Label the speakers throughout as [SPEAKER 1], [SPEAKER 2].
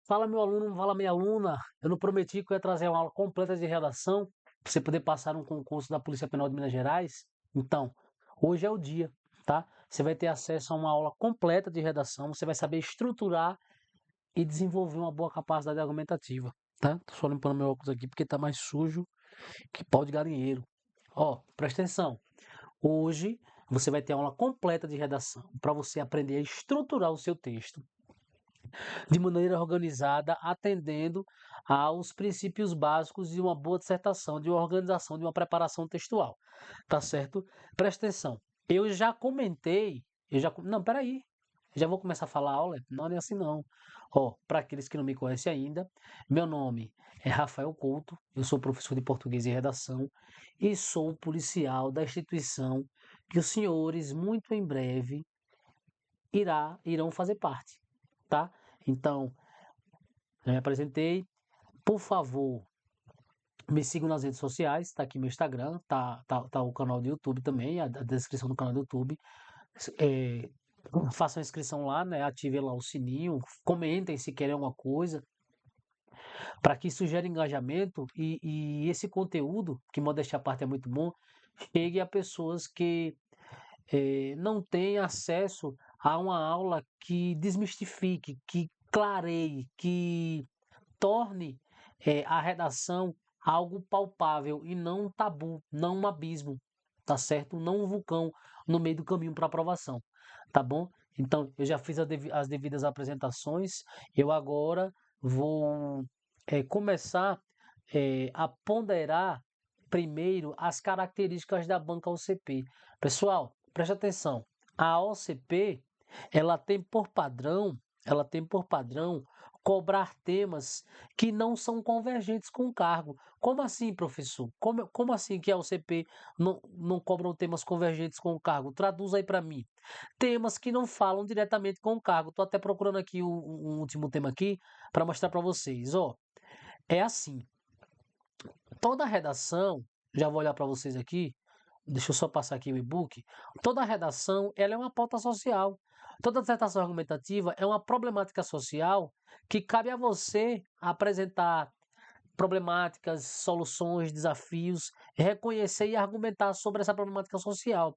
[SPEAKER 1] Fala meu aluno, fala minha aluna. Eu não prometi que eu ia trazer uma aula completa de redação para você poder passar num concurso da Polícia Penal de Minas Gerais. Então, hoje é o dia, tá? Você vai ter acesso a uma aula completa de redação, você vai saber estruturar e desenvolver uma boa capacidade argumentativa, tá? Tô só limpando meu óculos aqui porque tá mais sujo que pau de galinheiro. Ó, presta atenção. Hoje você vai ter aula completa de redação para você aprender a estruturar o seu texto de maneira organizada, atendendo aos princípios básicos de uma boa dissertação, de uma organização, de uma preparação textual. Tá certo? Presta atenção. Eu já comentei, não, peraí. Já vou começar a falar a aula? Não é assim não. Ó, para aqueles que não me conhecem ainda, meu nome é Rafael Couto, eu sou professor de português e redação e sou policial da instituição que os senhores muito em breve irão fazer parte, tá? Então, já me apresentei. Por favor, me sigam nas redes sociais. Tá aqui meu Instagram, tá o canal do YouTube também, a descrição do canal do YouTube. É, façam a inscrição lá, né? Ativem lá o sininho, comentem se querem alguma coisa, para que isso gere engajamento e esse conteúdo, que modéstia à parte é muito bom, chegue a pessoas que não têm acesso a uma aula que desmistifique, que clareie, que torne a redação algo palpável e não um tabu, não um abismo, tá certo? Não um vulcão no meio do caminho para aprovação, tá bom? Então, eu já fiz as devidas apresentações, eu agora vou começar a ponderar primeiro as características da banca OCP. Pessoal, preste atenção, a OCP, ela tem por padrão cobrar temas que não são convergentes com o cargo. Como assim, professor? Como assim que a OCP não cobram temas convergentes com o cargo? Traduz aí para mim. Temas que não falam diretamente com o cargo. Estou até procurando aqui um último tema aqui para mostrar para vocês. Ó, é assim. Toda redação, já vou olhar para vocês aqui. Deixa eu só passar aqui o e-book. Toda redação, ela é uma pauta social. Toda dissertação argumentativa é uma problemática social que cabe a você apresentar problemáticas, soluções, desafios, reconhecer e argumentar sobre essa problemática social.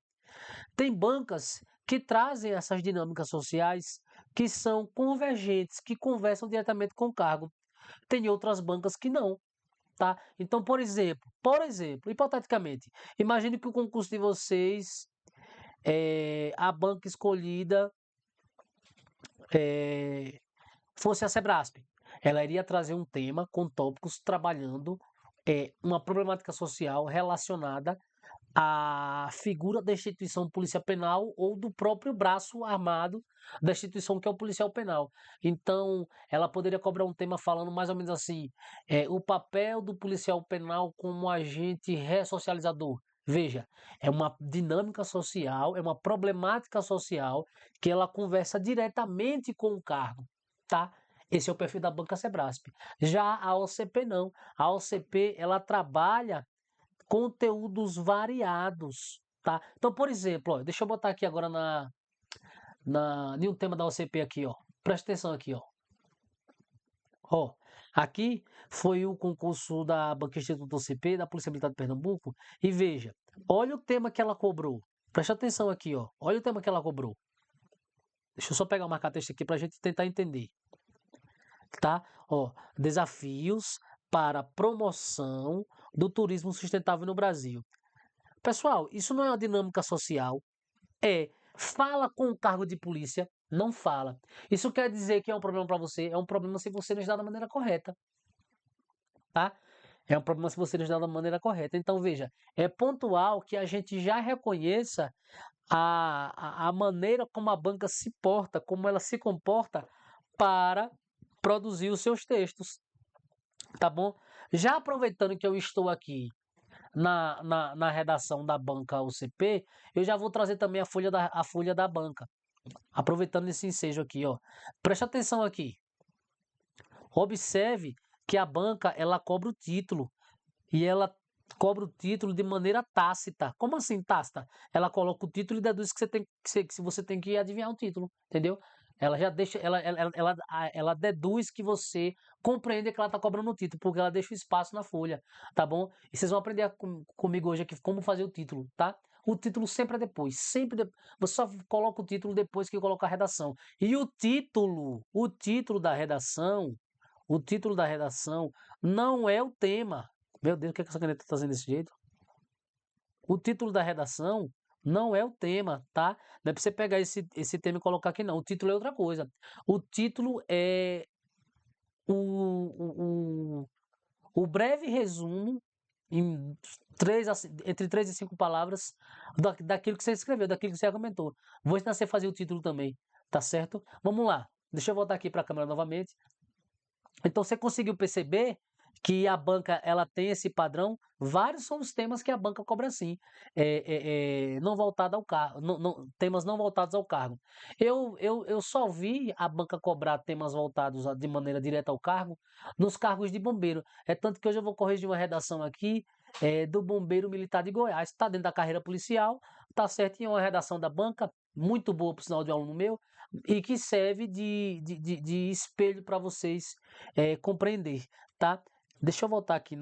[SPEAKER 1] Tem bancas que trazem essas dinâmicas sociais que são convergentes, que conversam diretamente com o cargo. Tem outras bancas que não, tá? Então, por exemplo, hipoteticamente, imagine que o concurso de vocês, a banca escolhida fosse a Sebrasp. Ela iria trazer um tema com tópicos trabalhando uma problemática social relacionada à figura da instituição polícia penal ou do próprio braço armado da instituição que é o policial penal. Então, ela poderia cobrar um tema falando mais ou menos assim, o papel do policial penal como agente ressocializador. Veja, é uma dinâmica social, é uma problemática social que ela conversa diretamente com o cargo, tá? Esse é o perfil da banca Sebrasp. Já a OCP não. A OCP ela trabalha conteúdos variados, tá? Então, por exemplo, ó, deixa eu botar aqui agora em um tema da OCP aqui, ó. Presta atenção aqui, ó. Ó, aqui foi o concurso da Banca Instituto OCP, da Polícia Militar de Pernambuco, e veja, olha o tema que ela cobrou. Presta atenção aqui, ó. Olha o tema que ela cobrou. Deixa eu só pegar o marca-texto aqui para a gente tentar entender, tá? Ó, desafios para a promoção do turismo sustentável no Brasil. Pessoal, isso não é uma dinâmica social. Fala com o cargo de polícia, não fala. Isso quer dizer que é um problema para você? É um problema se você não está da maneira correta, tá? É um problema se você não está da maneira correta. Então, veja, é pontual que a gente já reconheça a maneira como a banca se porta, como ela se comporta para produzir os seus textos, tá bom? Já aproveitando que eu estou aqui na redação da banca UCP, eu já vou trazer também a folha da banca. Aproveitando esse ensejo aqui, ó. Preste atenção aqui. Observe que a banca ela cobra o título e ela cobra o título de maneira tácita. Como assim tácita? Ela coloca o título e deduz que você tem que adivinhar o título, entendeu? ela já deixa, ela deduz que você compreende que ela está cobrando o título, porque ela deixa o espaço na folha, tá bom? E vocês vão aprender comigo hoje aqui como fazer o título, tá? O título sempre é depois, você só coloca o título depois que coloca a redação. E o título da redação não é o tema. Meu Deus, o que é que essa caneta está fazendo desse jeito? O título da redação não é o tema, tá? Não é para você pegar esse tema e colocar aqui, não. O título é outra coisa. O título é o breve resumo em entre 3 e 5 palavras daquilo que você escreveu, daquilo que você argumentou. Vou ensinar você a fazer o título também, tá certo? Vamos lá. Deixa eu voltar aqui para a câmera novamente. Então você conseguiu perceber que a banca ela tem esse padrão? Vários são os temas que a banca cobra assim, não voltado ao cargo, temas não voltados ao cargo. Eu só vi a banca cobrar temas voltados de maneira direta ao cargo nos cargos de bombeiro. É tanto que hoje eu vou corrigir uma redação aqui do bombeiro militar de Goiás. Está dentro da carreira policial, está certo, e é uma redação da banca, muito boa por sinal de um aluno meu, e que serve de espelho para vocês compreender, tá? Deixa eu voltar aqui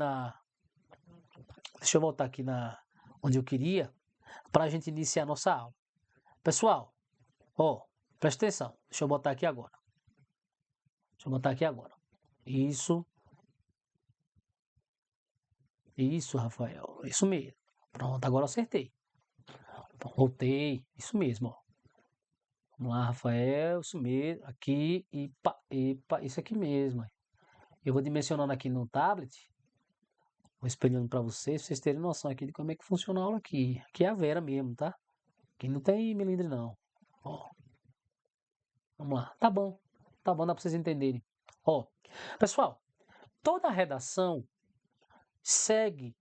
[SPEAKER 1] onde eu queria para a gente iniciar a nossa aula. Pessoal, ó, presta atenção. Deixa eu botar aqui agora. Isso, Rafael. Isso mesmo. Pronto, agora eu acertei. Voltei. Isso mesmo, ó. Vamos lá, Rafael. Isso mesmo. Aqui, epa, isso aqui mesmo. Eu vou dimensionando aqui no tablet. Vou espelhando para vocês terem noção aqui de como é que funciona a aula aqui. Aqui é a Vera mesmo, tá? Aqui não tem melindre não. Ó, vamos lá. Tá bom, dá para vocês entenderem. Ó, pessoal, toda redação segue,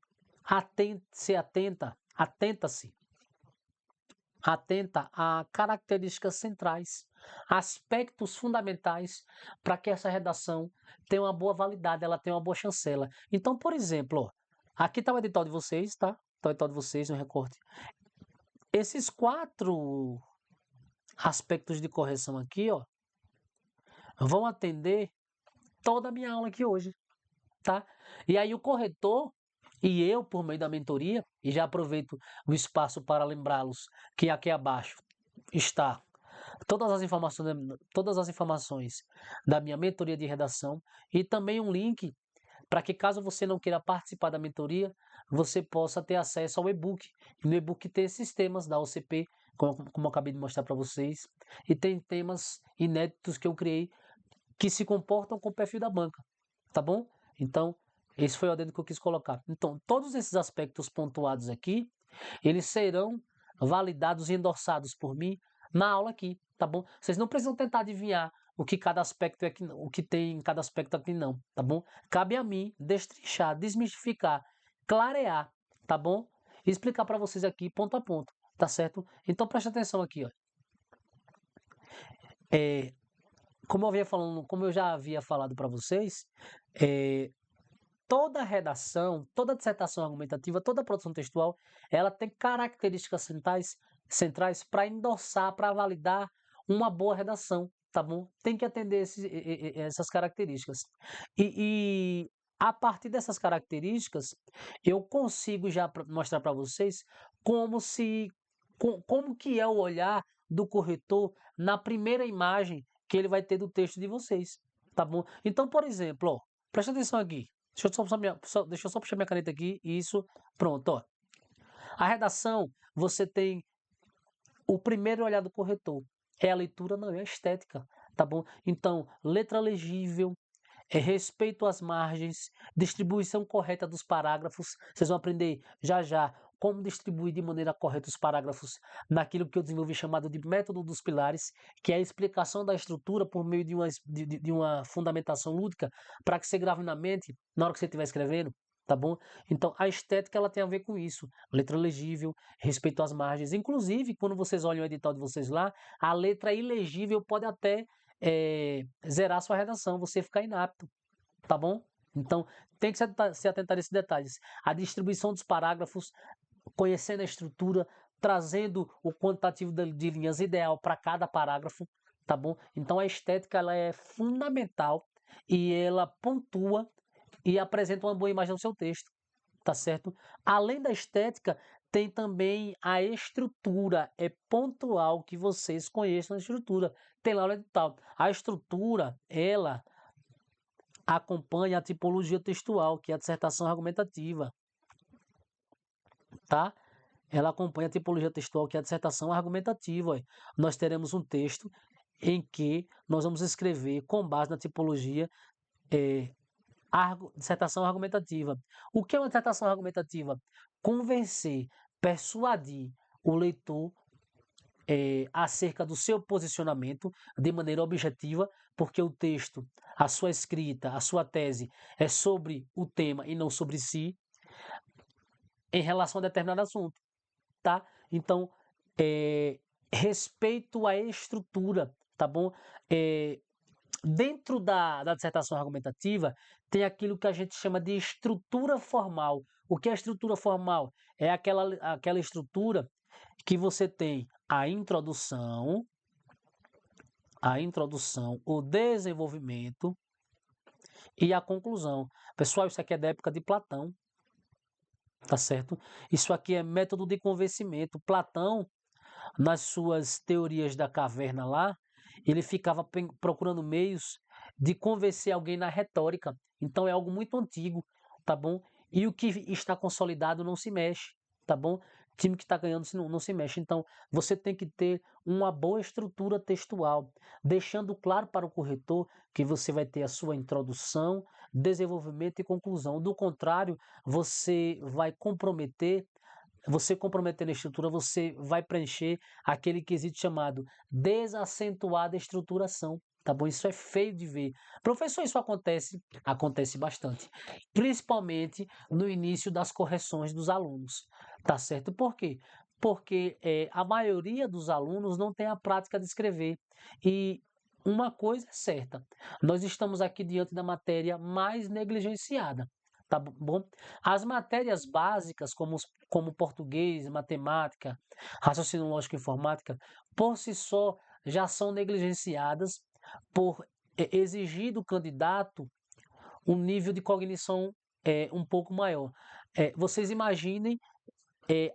[SPEAKER 1] atenta a características centrais, aspectos fundamentais para que essa redação tenha uma boa validade, ela tenha uma boa chancela. Então, por exemplo, ó, aqui está o edital de vocês, tá? Está o edital de vocês no recorte. Esses 4 aspectos de correção aqui, ó, vão atender toda a minha aula aqui hoje, tá? E aí o corretor e eu, por meio da mentoria, e já aproveito o espaço para lembrá-los que aqui abaixo está todas as informações da minha mentoria de redação e também um link para que caso você não queira participar da mentoria, você possa ter acesso ao e-book. No e-book tem esses temas da OCP, como eu acabei de mostrar para vocês, e tem temas inéditos que eu criei que se comportam com o perfil da banca, tá bom? Então, esse foi o adendo que eu quis colocar. Então, todos esses aspectos pontuados aqui, eles serão validados e endossados por mim na aula aqui, tá bom? Vocês não precisam tentar adivinhar o que cada aspecto é aqui, o que tem em cada aspecto aqui não, tá bom? Cabe a mim destrinchar, desmistificar, clarear, tá bom? E explicar para vocês aqui ponto a ponto, tá certo? Então preste atenção aqui, ó. Como eu já havia falado para vocês, toda redação, toda dissertação argumentativa, toda produção textual, ela tem características centrais para endossar, para validar uma boa redação, tá bom? Tem que atender essas características. E a partir dessas características, eu consigo já mostrar para vocês como que é o olhar do corretor na primeira imagem que ele vai ter do texto de vocês, tá bom? Então, por exemplo, ó, presta atenção aqui. Deixa eu só puxar minha caneta aqui. Isso, pronto, ó. A redação, você tem o primeiro olhar do corretor. É a leitura, não é a estética, tá bom? Então, letra legível, respeito às margens, distribuição correta dos parágrafos. Vocês vão aprender já já como distribuir de maneira correta os parágrafos naquilo que eu desenvolvi chamado de método dos pilares, que é a explicação da estrutura por meio de uma fundamentação lúdica para que você grave na mente na hora que você estiver escrevendo, tá bom? Então, a estética ela tem a ver com isso. Letra legível, respeito às margens. Inclusive, quando vocês olham o edital de vocês lá, a letra ilegível pode até zerar sua redação, você ficar inapto, tá bom? Então, tem que se atentar a esses detalhes. A distribuição dos parágrafos, conhecendo a estrutura, trazendo o quantitativo de linhas ideal para cada parágrafo, tá bom? Então a estética ela é fundamental e ela pontua e apresenta uma boa imagem no seu texto, tá certo? Além da estética, tem também a estrutura, é pontual que vocês conheçam a estrutura. Tem lá o edital. A estrutura, ela acompanha a tipologia textual, que é a dissertação argumentativa, tá? Ela acompanha a tipologia textual, que é a dissertação argumentativa. Ó. Nós teremos um texto em que nós vamos escrever com base na tipologia dissertação argumentativa. O que é uma dissertação argumentativa? Convencer, persuadir o leitor acerca do seu posicionamento de maneira objetiva, porque o texto, a sua escrita, a sua tese é sobre o tema e não sobre si, em relação a determinado assunto, tá? Então, respeito à estrutura, tá bom? Dentro da dissertação argumentativa, tem aquilo que a gente chama de estrutura formal. O que é estrutura formal? É aquela estrutura que você tem a introdução, o desenvolvimento e a conclusão. Pessoal, isso aqui é da época de Platão, tá certo? Isso aqui é método de convencimento. Platão, nas suas teorias da caverna lá, ele ficava procurando meios de convencer alguém na retórica. Então é algo muito antigo, tá bom? E o que está consolidado não se mexe, tá bom? O time que está ganhando não se mexe. Então você tem que ter uma boa estrutura textual, deixando claro para o corretor que você vai ter a sua introdução, desenvolvimento e conclusão. Do contrário, você comprometendo a estrutura, você vai preencher aquele quesito chamado desacentuada estruturação, tá bom? Isso é feio de ver. Professor, isso acontece? Acontece bastante, principalmente no início das correções dos alunos, tá certo? Por quê? Porque a maioria dos alunos não tem a prática de escrever e uma coisa é certa, nós estamos aqui diante da matéria mais negligenciada, tá bom? As matérias básicas, como português, matemática, raciocínio lógico e informática, por si só já são negligenciadas por exigir do candidato um nível de cognição um pouco maior. Vocês imaginem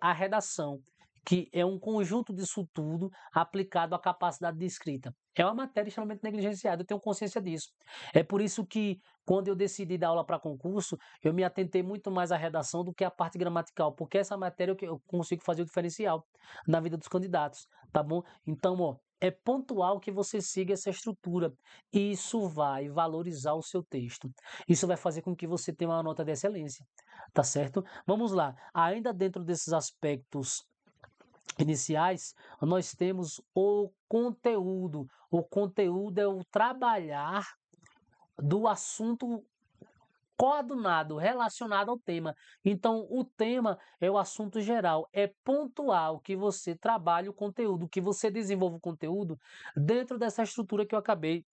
[SPEAKER 1] a redação, que é um conjunto disso tudo aplicado à capacidade de escrita. É uma matéria extremamente negligenciada, eu tenho consciência disso. É por isso que, quando eu decidi dar aula para concurso, eu me atentei muito mais à redação do que à parte gramatical, porque essa matéria eu consigo fazer o diferencial na vida dos candidatos, tá bom? Então, ó, é pontual que você siga essa estrutura. Isso vai valorizar o seu texto. Isso vai fazer com que você tenha uma nota de excelência, tá certo? Vamos lá. Ainda dentro desses aspectos iniciais, nós temos o conteúdo. O conteúdo é o trabalhar do assunto coadunado, relacionado ao tema. Então, o tema é o assunto geral, é pontual que você trabalhe o conteúdo, que você desenvolva o conteúdo dentro dessa estrutura que eu acabei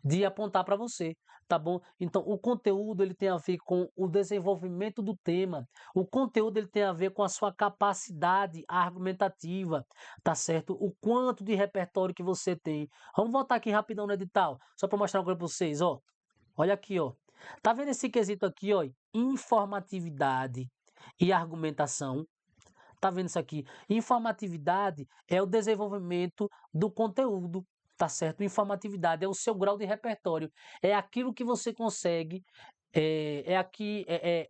[SPEAKER 1] de apontar para você, tá bom? Então, o conteúdo ele tem a ver com o desenvolvimento do tema. O conteúdo ele tem a ver com a sua capacidade argumentativa, tá certo? O quanto de repertório que você tem. Vamos voltar aqui rapidão no edital, só para mostrar uma coisa para vocês, ó. Olha aqui, ó. Tá vendo esse quesito aqui, ó? Informatividade e argumentação. Tá vendo isso aqui? Informatividade é o desenvolvimento do conteúdo, tá certo? Informatividade é o seu grau de repertório, é aquilo que você consegue,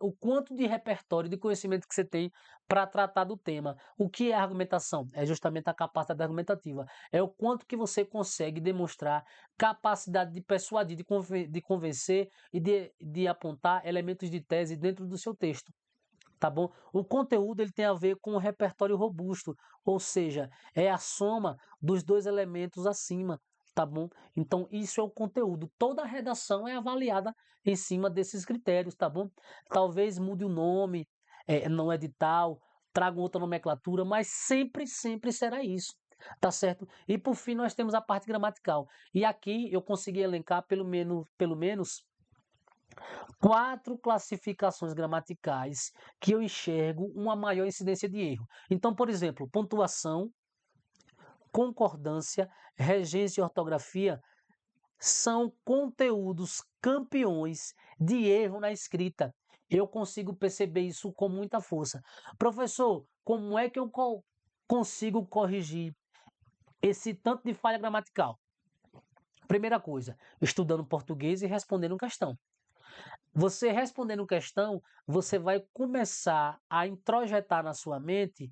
[SPEAKER 1] o quanto de repertório, de conhecimento que você tem para tratar do tema. O que é argumentação? É justamente a capacidade argumentativa. É o quanto que você consegue demonstrar capacidade de persuadir, de convencer e de apontar elementos de tese dentro do seu texto. Tá bom? O conteúdo ele tem a ver com o repertório robusto, ou seja, é a soma dos dois elementos acima, tá bom? Então isso é o conteúdo. Toda a redação é avaliada em cima desses critérios, tá bom? Talvez mude o nome, no edital, traga outra nomenclatura, mas sempre será isso. Tá certo? E por fim nós temos a parte gramatical. E aqui eu consegui elencar pelo menos 4 classificações gramaticais que eu enxergo uma maior incidência de erro. Então, por exemplo, pontuação, concordância, regência e ortografia são conteúdos campeões de erro na escrita. Eu consigo perceber isso com muita força. Professor, como é que eu consigo corrigir esse tanto de falha gramatical? Primeira coisa, estudando português e respondendo questão. Você respondendo questão, você vai começar a introjetar na sua mente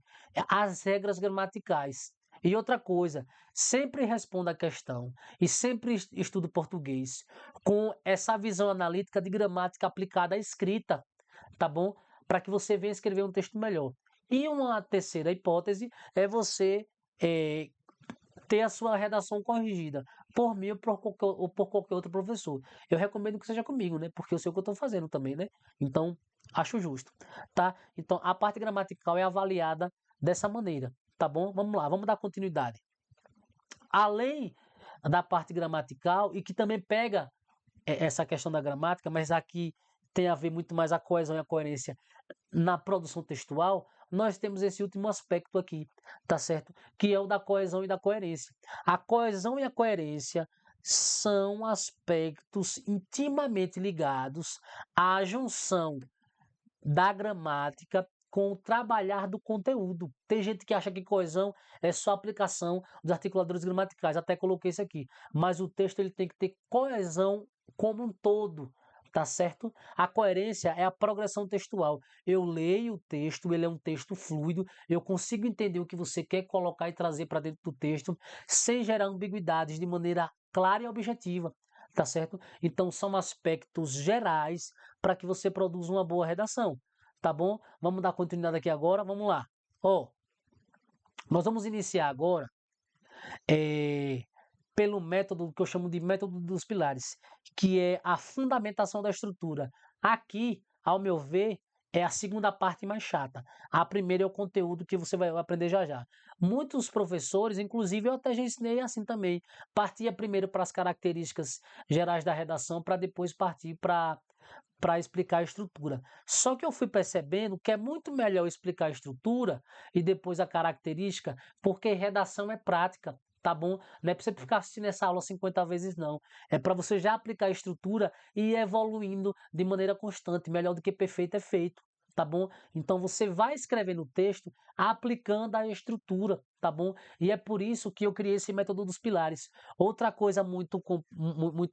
[SPEAKER 1] as regras gramaticais. E outra coisa, sempre responda a questão e sempre estude português com essa visão analítica de gramática aplicada à escrita, tá bom? Para que você venha escrever um texto melhor. E uma terceira hipótese é você eh, ter a sua redação corrigida por mim ou por qualquer outro professor. Eu recomendo que seja comigo, né? Porque eu sei o que eu estou fazendo também, né? Então, acho justo, tá? Então, a parte gramatical é avaliada dessa maneira, tá bom? Vamos lá, vamos dar continuidade. Além da parte gramatical, e que também pega essa questão da gramática, mas aqui tem a ver muito mais a coesão e a coerência na produção textual, nós temos esse último aspecto aqui, tá certo? Que é o da coesão e da coerência. A coesão e a coerência são aspectos intimamente ligados à junção da gramática com o trabalhar do conteúdo. Tem gente que acha que coesão é só aplicação dos articuladores gramaticais, até coloquei isso aqui, mas o texto ele tem que ter coesão como um todo, tá certo? A coerência é a progressão textual. Eu leio o texto, ele é um texto fluido, eu consigo entender o que você quer colocar e trazer para dentro do texto, sem gerar ambiguidades, de maneira clara e objetiva, tá certo? Então são aspectos gerais para que você produza uma boa redação, tá bom? Vamos dar continuidade aqui agora, vamos lá. Ó, nós vamos iniciar agora é, pelo método que eu chamo de método dos pilares, que é a fundamentação da estrutura. Aqui, ao meu ver, é a segunda parte mais chata. A primeira é o conteúdo que você vai aprender já já. Muitos professores, inclusive eu até já ensinei assim também, partia primeiro para as características gerais da redação para depois partir para explicar a estrutura. Só que eu fui percebendo que é muito melhor explicar a estrutura e depois a característica, porque redação é prática, tá bom? Não é para você ficar assistindo essa aula 50 vezes, não. É para você já aplicar a estrutura e ir evoluindo de maneira constante. Melhor do que perfeito é feito, tá bom? Então você vai escrevendo o texto aplicando a estrutura, tá bom? E é por isso que eu criei esse método dos pilares. Outra coisa muito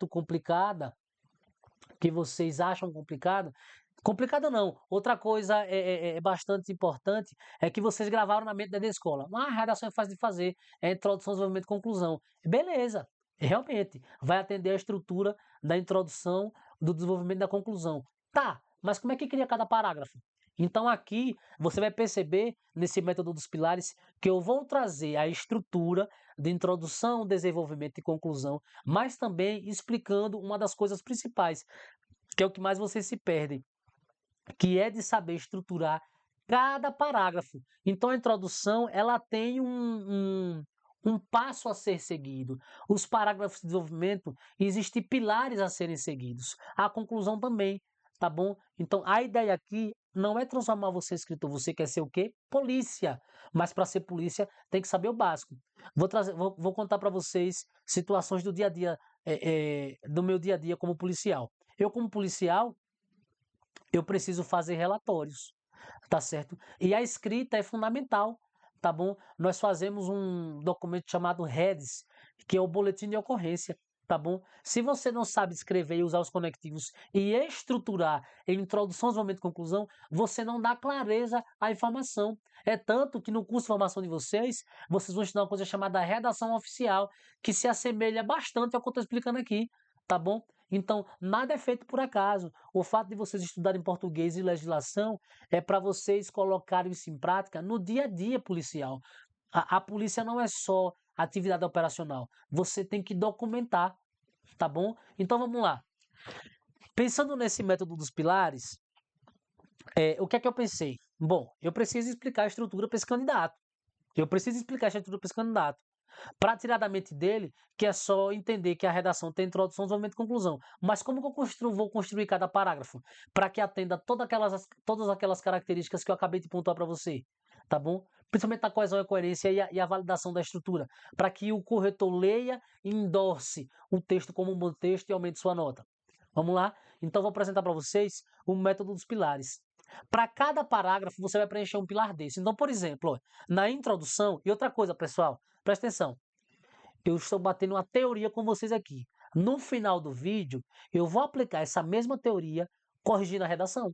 [SPEAKER 1] complicada que vocês acham complicado, complicada não. Outra coisa bastante importante é que vocês gravaram na mente da escola. Ah, a redação é fácil de fazer, é introdução, desenvolvimento e conclusão. Beleza, realmente, vai atender a estrutura da introdução, do desenvolvimento e da conclusão. Tá, mas como é que cria cada parágrafo? Então aqui você vai perceber nesse método dos pilares que eu vou trazer a estrutura de introdução, desenvolvimento e conclusão, mas também explicando uma das coisas principais, que é o que mais vocês se perdem, que é de saber estruturar cada parágrafo. Então a introdução ela tem um passo a ser seguido. Os parágrafos de desenvolvimento existem pilares a serem seguidos. A conclusão também, tá bom? Então a ideia aqui não é transformar você em escritor. Você quer ser o quê? Polícia. Mas para ser polícia tem que saber o básico. Vou contar para vocês situações do dia a dia, do meu dia a dia como policial. Eu como policial eu preciso fazer relatórios, tá certo? E a escrita é fundamental, tá bom? Nós fazemos um documento chamado REDS, que é o boletim de ocorrência, tá bom? Se você não sabe escrever e usar os conectivos e estruturar em introdução, desenvolvimento e conclusão, você não dá clareza à informação. É tanto que no curso de formação de vocês vão estudar uma coisa chamada redação oficial, que se assemelha bastante ao que eu estou explicando aqui, tá bom? Então, nada é feito por acaso. O fato de vocês estudarem português e legislação é para vocês colocarem isso em prática no dia a dia policial. A polícia não é só atividade operacional. Você tem que documentar, tá bom? Então vamos lá. Pensando nesse método dos pilares, o que é que eu pensei? Bom, eu preciso explicar a estrutura para esse candidato. Eu preciso explicar a estrutura para esse candidato. Para tirar da mente dele que é só entender que a redação tem introdução, desenvolvimento e conclusão. Mas como que vou construir cada parágrafo? Para que atenda todas aquelas características que eu acabei de pontuar para você. Tá bom? principalmente a coesão e a coerência e a validação da estrutura, para que o corretor leia e endorse o texto como um bom texto e aumente sua nota. Vamos lá? Então, vou apresentar para vocês o método dos pilares. Para cada parágrafo, você vai preencher um pilar desse. Então, por exemplo, ó, na introdução, e outra coisa, pessoal, presta atenção, eu estou batendo uma teoria com vocês aqui. No final do vídeo, eu vou aplicar essa mesma teoria corrigindo a redação,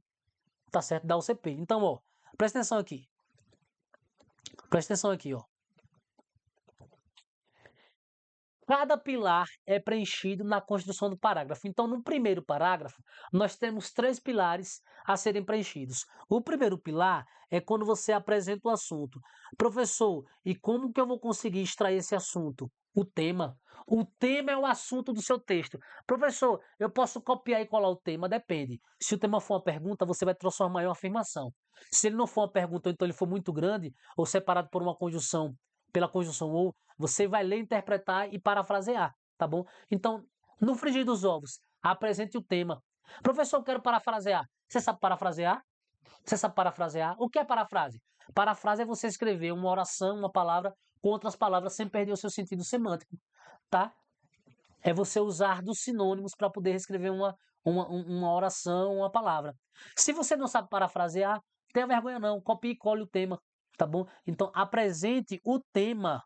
[SPEAKER 1] tá certo? Da UCP. Então, ó, presta atenção aqui. Presta atenção aqui, ó. Cada pilar é preenchido na construção do parágrafo. Então, no primeiro parágrafo, nós temos 3 pilares a serem preenchidos. O primeiro pilar é quando você apresenta o assunto. Professor, e como que eu vou conseguir extrair esse assunto? O tema. O tema é o assunto do seu texto. Professor, eu posso copiar e colar o tema? Depende. Se o tema for uma pergunta, você vai transformar em uma afirmação. Se ele não for uma pergunta, ou então ele for muito grande, ou separado por uma conjunção, pela conjunção ou, você vai ler, interpretar e parafrasear, tá bom? Então, no frigir dos ovos, apresente o tema. Professor, eu quero parafrasear. Você sabe parafrasear? Você sabe parafrasear? O que é parafrase? Parafrase é você escrever uma oração, uma palavra, com outras palavras, sem perder o seu sentido semântico, tá? É você usar dos sinônimos para poder escrever uma oração, uma palavra. Se você não sabe parafrasear, não tenha vergonha não, copie e cole o tema, tá bom? Então, apresente o tema.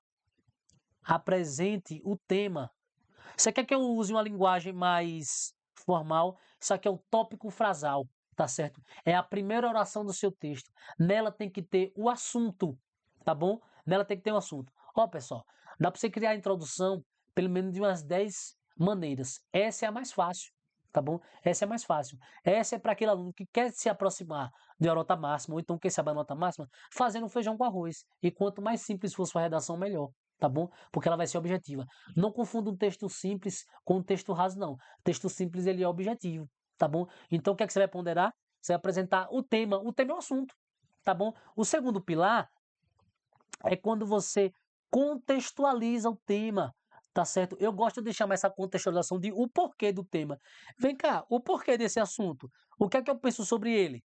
[SPEAKER 1] Apresente o tema. Você quer que eu use uma linguagem mais formal? Isso aqui é o tópico frasal, tá certo? É a primeira oração do seu texto. Nela tem que ter o assunto, tá bom? Nela tem que ter um assunto. Ó, pessoal, dá para você criar a introdução pelo menos de umas 10 maneiras. Essa é a mais fácil, tá bom? Essa é a mais fácil. Essa é para aquele aluno que quer se aproximar de uma nota máxima, ou então quer saber a nota máxima, fazendo um feijão com arroz. E quanto mais simples for sua redação, melhor, tá bom? Porque ela vai ser objetiva. Não confunda um texto simples com um texto raso, não. Texto simples, ele é objetivo, tá bom? Então, o que é que você vai ponderar? Você vai apresentar o tema. O tema é o assunto, tá bom? O segundo pilar é quando você contextualiza o tema, tá certo? Eu gosto de chamar essa contextualização de o porquê do tema. Vem cá, o porquê desse assunto? O que é que eu penso sobre ele?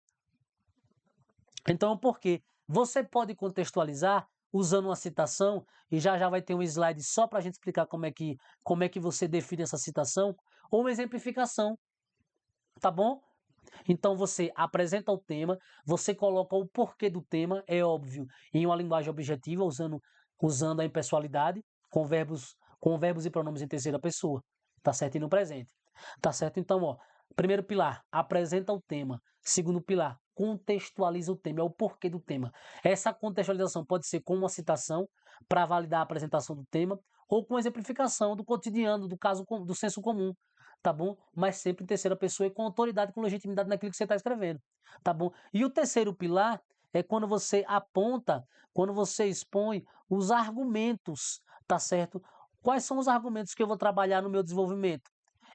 [SPEAKER 1] Então, o porquê? Você pode contextualizar usando uma citação, e já já vai ter um slide só para a gente explicar como é que você define essa citação, ou uma exemplificação, tá bom? Então você apresenta o tema, você coloca o porquê do tema, é óbvio, em uma linguagem objetiva, usando a impessoalidade, com verbos e pronomes em terceira pessoa, tá certo? E no presente, tá certo? Então, ó, primeiro pilar, apresenta o tema. Segundo pilar, contextualiza o tema, é o porquê do tema. Essa contextualização pode ser com uma citação para validar a apresentação do tema, ou com exemplificação do cotidiano, do caso do senso comum, tá bom? Mas sempre em terceira pessoa e com autoridade, com legitimidade naquilo que você está escrevendo, tá bom? E o terceiro pilar é quando você aponta, quando você expõe os argumentos, tá certo? Quais são os argumentos que eu vou trabalhar no meu desenvolvimento?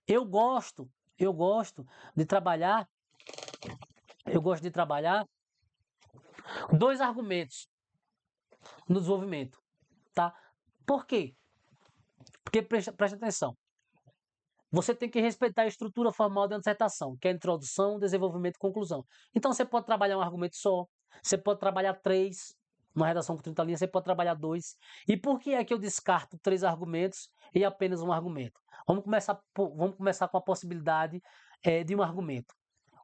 [SPEAKER 1] Eu gosto, eu gosto de trabalhar, eu gosto de trabalhar 2 argumentos no desenvolvimento, tá? Por quê? Porque presta atenção. Você tem que respeitar a estrutura formal da dissertação, que é a introdução, desenvolvimento e conclusão. Então, você pode trabalhar um argumento só, você pode trabalhar 3, numa redação com 30 linhas, você pode trabalhar 2. E por que é que eu descarto 3 argumentos e apenas um argumento? Vamos começar com a possibilidade de um argumento.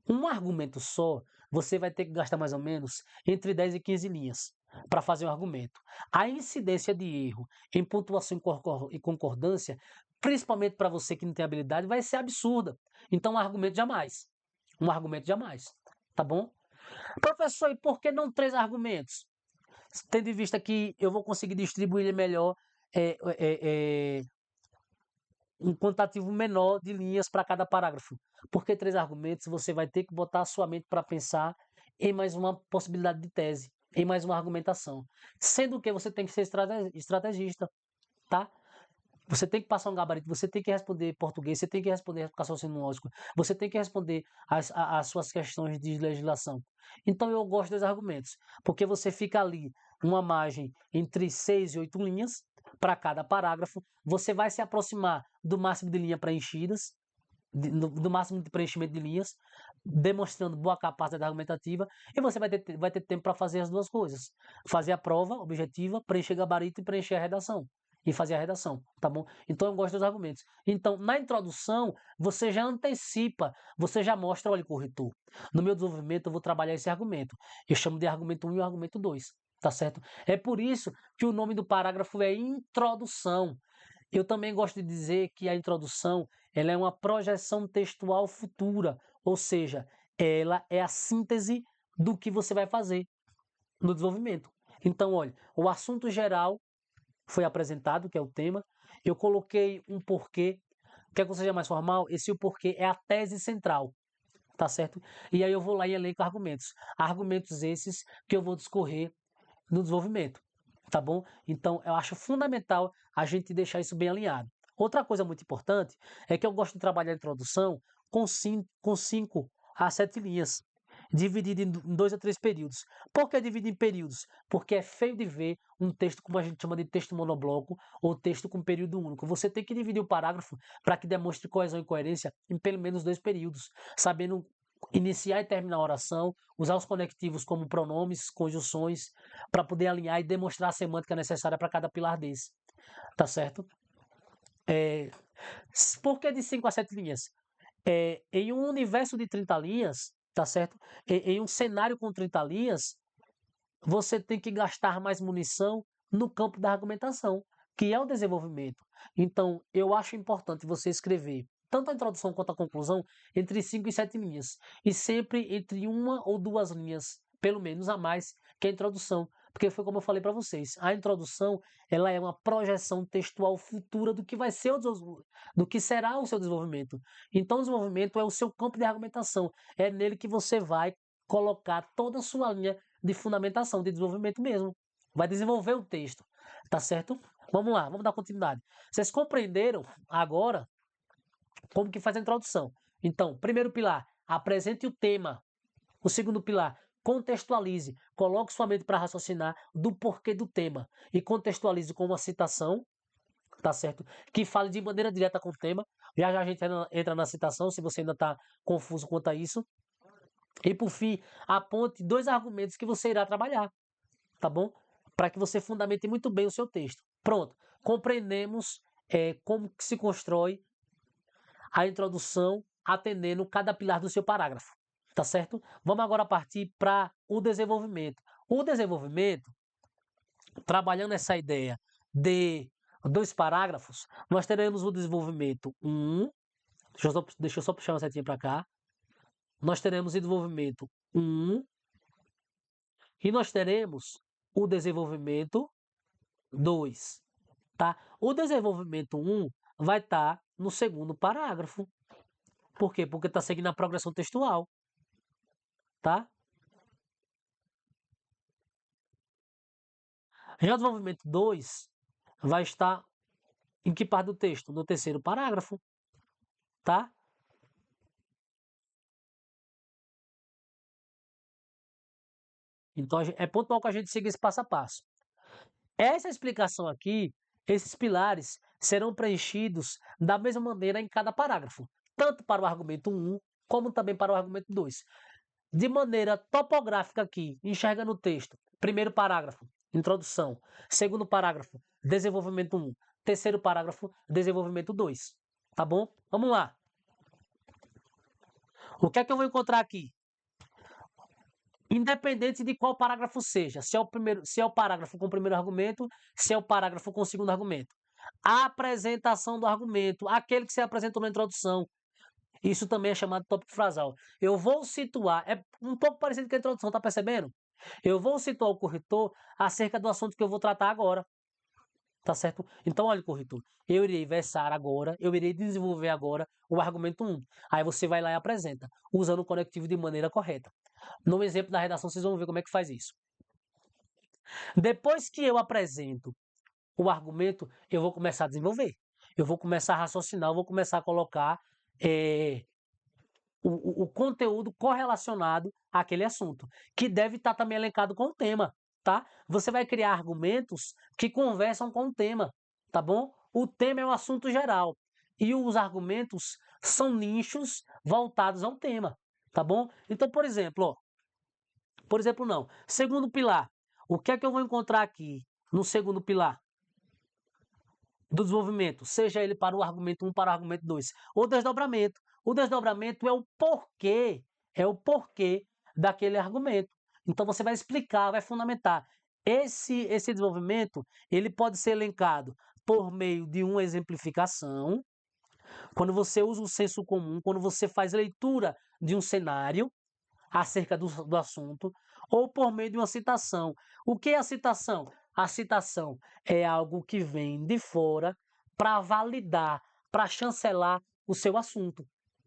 [SPEAKER 1] Um argumento só, você vai ter que gastar mais ou menos entre 10 e 15 linhas para fazer um argumento. A incidência de erro em pontuação e concordância, principalmente para você que não tem habilidade, vai ser absurda. Então, um argumento jamais. Um argumento jamais. Tá bom? Professor, e por que não 3 argumentos? Tendo em vista que eu vou conseguir distribuir melhor um quantitativo menor de linhas para cada parágrafo. Porque 3 argumentos você vai ter que botar a sua mente para pensar em mais uma possibilidade de tese, em mais uma argumentação. Sendo que você tem que ser estrategista, tá? Você tem que passar um gabarito, você tem que responder português, você tem que responder raciocínio lógico, você tem que responder as suas questões de legislação. Então eu gosto dos argumentos, porque você fica ali numa margem entre 6 e 8 linhas para cada parágrafo, você vai se aproximar do máximo de linhas preenchidas, do máximo de preenchimento de linhas, demonstrando boa capacidade argumentativa, e você vai ter tempo para fazer as duas coisas. Fazer a prova objetiva, preencher gabarito e preencher a redação. E fazer a redação, tá bom? Então eu gosto dos argumentos. Então, na introdução, você já antecipa, você já mostra, olha, corretor, no meu desenvolvimento eu vou trabalhar esse argumento. Eu chamo de argumento 1 e argumento 2, tá certo? É por isso que o nome do parágrafo é introdução. Eu também gosto de dizer que a introdução ela é uma projeção textual futura, ou seja, ela é a síntese do que você vai fazer no desenvolvimento. Então, olha, o assunto geral foi apresentado, que é o tema. Eu coloquei um porquê. Quer que seja mais formal? Esse o porquê é a tese central, tá certo? E aí eu vou lá e elenco argumentos. Argumentos esses que eu vou discorrer no desenvolvimento, tá bom? Então, eu acho fundamental a gente deixar isso bem alinhado. Outra coisa muito importante é que eu gosto de trabalhar a introdução com 5 a 7 linhas, dividido em 2 a 3 períodos. Por que dividir em períodos? Porque é feio de ver um texto, como a gente chama de texto monobloco, ou texto com período único. Você tem que dividir o parágrafo para que demonstre coesão e coerência em pelo menos 2 períodos, sabendo iniciar e terminar a oração, usar os conectivos como pronomes, conjunções, para poder alinhar e demonstrar a semântica necessária para cada pilar desse. Tá certo? Por que de 5 a 7 linhas? Em um universo de 30 linhas, tá certo? Em um cenário com 30 linhas, você tem que gastar mais munição no campo da argumentação, que é o desenvolvimento. Então, eu acho importante você escrever tanto a introdução quanto a conclusão entre 5 e 7 linhas, e sempre entre 1 ou 2 linhas, pelo menos a mais, que a introdução. Porque foi como eu falei para vocês, a introdução ela é uma projeção textual futura do que vai ser do que será o seu desenvolvimento. Então, o desenvolvimento é o seu campo de argumentação, é nele que você vai colocar toda a sua linha de fundamentação, de desenvolvimento mesmo. Vai desenvolver o texto, tá certo? Vamos lá, vamos dar continuidade. Vocês compreenderam agora como que faz a introdução? Então, primeiro pilar, apresente o tema. O segundo pilar, contextualize. Coloque sua mente para raciocinar do porquê do tema e contextualize com uma citação, tá certo? Que fale de maneira direta com o tema. Já já a gente entra na citação, se você ainda está confuso quanto a isso. E por fim, aponte 2 argumentos que você irá trabalhar, tá bom? Para que você fundamente muito bem o seu texto. Pronto, compreendemos como que se constrói a introdução atendendo cada pilar do seu parágrafo, tá certo? Vamos agora partir para o desenvolvimento. O desenvolvimento, trabalhando essa ideia de 2 parágrafos, nós teremos o desenvolvimento 1, deixa eu só puxar uma setinha para cá, nós teremos o desenvolvimento 1, e nós teremos o desenvolvimento 2, tá? O desenvolvimento 1 vai estar no segundo parágrafo. Por quê? Porque está seguindo a progressão textual, tá? Já o desenvolvimento 2 vai estar em que parte do texto? No terceiro parágrafo, tá? Então é pontual que a gente siga esse passo a passo. Essa explicação aqui, esses pilares serão preenchidos da mesma maneira em cada parágrafo, tanto para o argumento 1 como também para o argumento 2. De maneira topográfica aqui, enxerga no texto. Primeiro parágrafo, introdução. Segundo parágrafo, desenvolvimento 1. Terceiro parágrafo, desenvolvimento 2. Tá bom? Vamos lá. O que é que eu vou encontrar aqui? Independente de qual parágrafo seja, se é o parágrafo com o primeiro argumento, se é o parágrafo com o segundo argumento. A apresentação do argumento, aquele que você apresentou na introdução. Isso também é chamado tópico frasal. Eu vou situar, é um pouco parecido com a introdução, tá percebendo? Eu vou situar o corretor acerca do assunto que eu vou tratar agora. Tá certo? Então, olha, corretor, eu irei versar agora, eu irei desenvolver agora o argumento 1. Aí você vai lá e apresenta, usando o conectivo de maneira correta. No exemplo da redação, vocês vão ver como é que faz isso. Depois que eu apresento o argumento, eu vou começar a desenvolver. Eu vou começar a raciocinar, eu vou começar a colocar o conteúdo correlacionado àquele assunto, que deve estar também elencado com o tema, tá? Você vai criar argumentos que conversam com o tema, tá bom? O tema é o assunto geral e os argumentos são nichos voltados ao tema. tá bom? Então, por exemplo, ó, por exemplo, não. Segundo pilar, o que é que eu vou encontrar aqui no segundo pilar do desenvolvimento? Seja ele para o argumento 1, para o argumento 2. O desdobramento. O desdobramento é o porquê daquele argumento. Então, você vai explicar, vai fundamentar. Esse desenvolvimento, ele pode ser elencado por meio de uma exemplificação, quando você usa o senso comum, quando você faz leitura de um cenário acerca do assunto, ou por meio de uma citação. O que é a citação? A citação é algo que vem de fora para validar, para chancelar o seu assunto,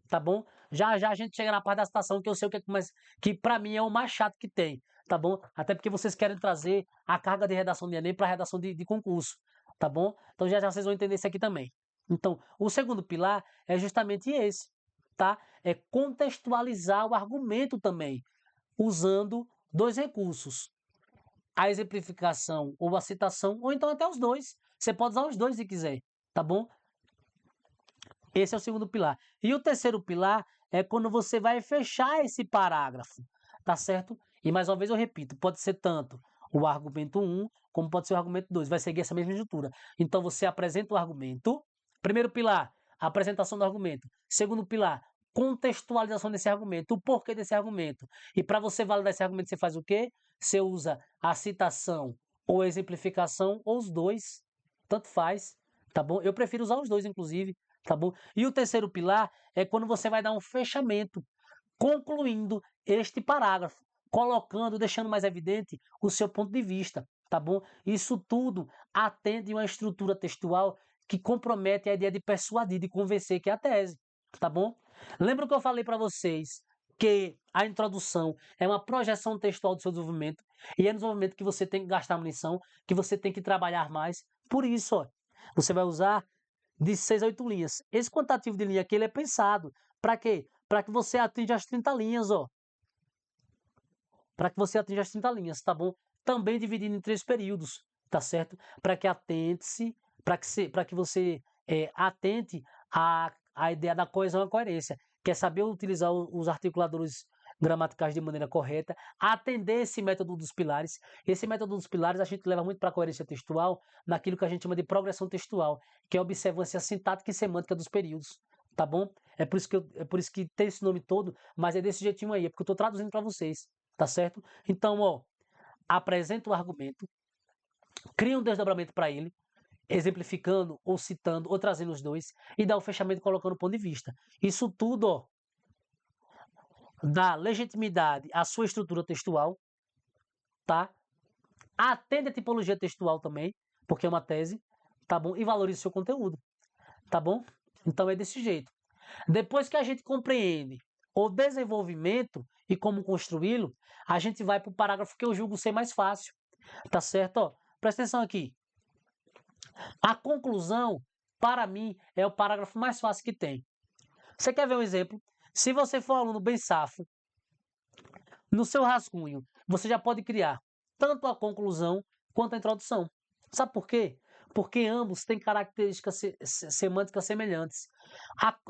[SPEAKER 1] tá bom? Já já a gente chega na parte da citação, que eu sei o que é mais, que para mim é o mais chato que tem, tá bom? Até porque vocês querem trazer a carga de redação de Enem para redação de concurso, tá bom? Então já já vocês vão entender isso aqui também. Então, o segundo pilar é justamente esse, tá? É contextualizar o argumento também, usando dois recursos: a exemplificação ou a citação, ou então até os dois. Você pode usar os dois se quiser, tá bom? Esse é o segundo pilar. E o terceiro pilar é quando você vai fechar esse parágrafo, tá certo? E mais uma vez eu repito, pode ser tanto o argumento 1 como pode ser o argumento 2, vai seguir essa mesma estrutura. Então você apresenta o argumento. Primeiro pilar, apresentação do argumento. Segundo pilar, contextualização desse argumento, o porquê desse argumento. E para você validar esse argumento, você faz o quê? Você usa a citação ou a exemplificação, ou os dois, tanto faz, tá bom? Eu prefiro usar os dois, inclusive, tá bom? E o terceiro pilar é quando você vai dar um fechamento, concluindo este parágrafo, colocando, deixando mais evidente o seu ponto de vista, tá bom? Isso tudo atende a uma estrutura textual que compromete a ideia de persuadir, de convencer, que é a tese, tá bom? Lembra que eu falei para vocês que a introdução é uma projeção textual do seu desenvolvimento, e é no desenvolvimento que você tem que gastar munição, que você tem que trabalhar mais. Por isso, ó, você vai usar de 6 a 8 linhas. Esse quantitativo de linha aqui ele é pensado para quê? Para que você atinja as 30 linhas, ó. Para que você atinja as 30 linhas, tá bom? Também dividindo em 3 períodos, tá certo? Para que atente-se, para que você atente a ideia da coesão e a coerência, que é saber utilizar os articuladores gramaticais de maneira correta, atender esse método dos pilares. Esse método dos pilares a gente leva muito para a coerência textual, naquilo que a gente chama de progressão textual, que é a observância sintática e semântica dos períodos, tá bom? É por isso que tem esse nome todo, mas é desse jeitinho aí, é porque eu estou traduzindo para vocês, tá certo? Então, ó, apresenta o argumento, cria um desdobramento para ele, exemplificando ou citando ou trazendo os dois, e dá o fechamento colocando o ponto de vista. Isso tudo, ó, dá legitimidade à sua estrutura textual, tá? Atende a tipologia textual também, porque é uma tese, tá bom? E valoriza o seu conteúdo, tá bom? Então é desse jeito. Depois que a gente compreende o desenvolvimento e como construí-lo, a gente vai para o parágrafo que eu julgo ser mais fácil, tá certo? Ó, presta atenção aqui. A conclusão, para mim, é o parágrafo mais fácil que tem. Você quer ver um exemplo? Se você for um aluno bem safo, no seu rascunho, você já pode criar tanto a conclusão quanto a introdução. Sabe por quê? Porque ambos têm características semânticas semelhantes.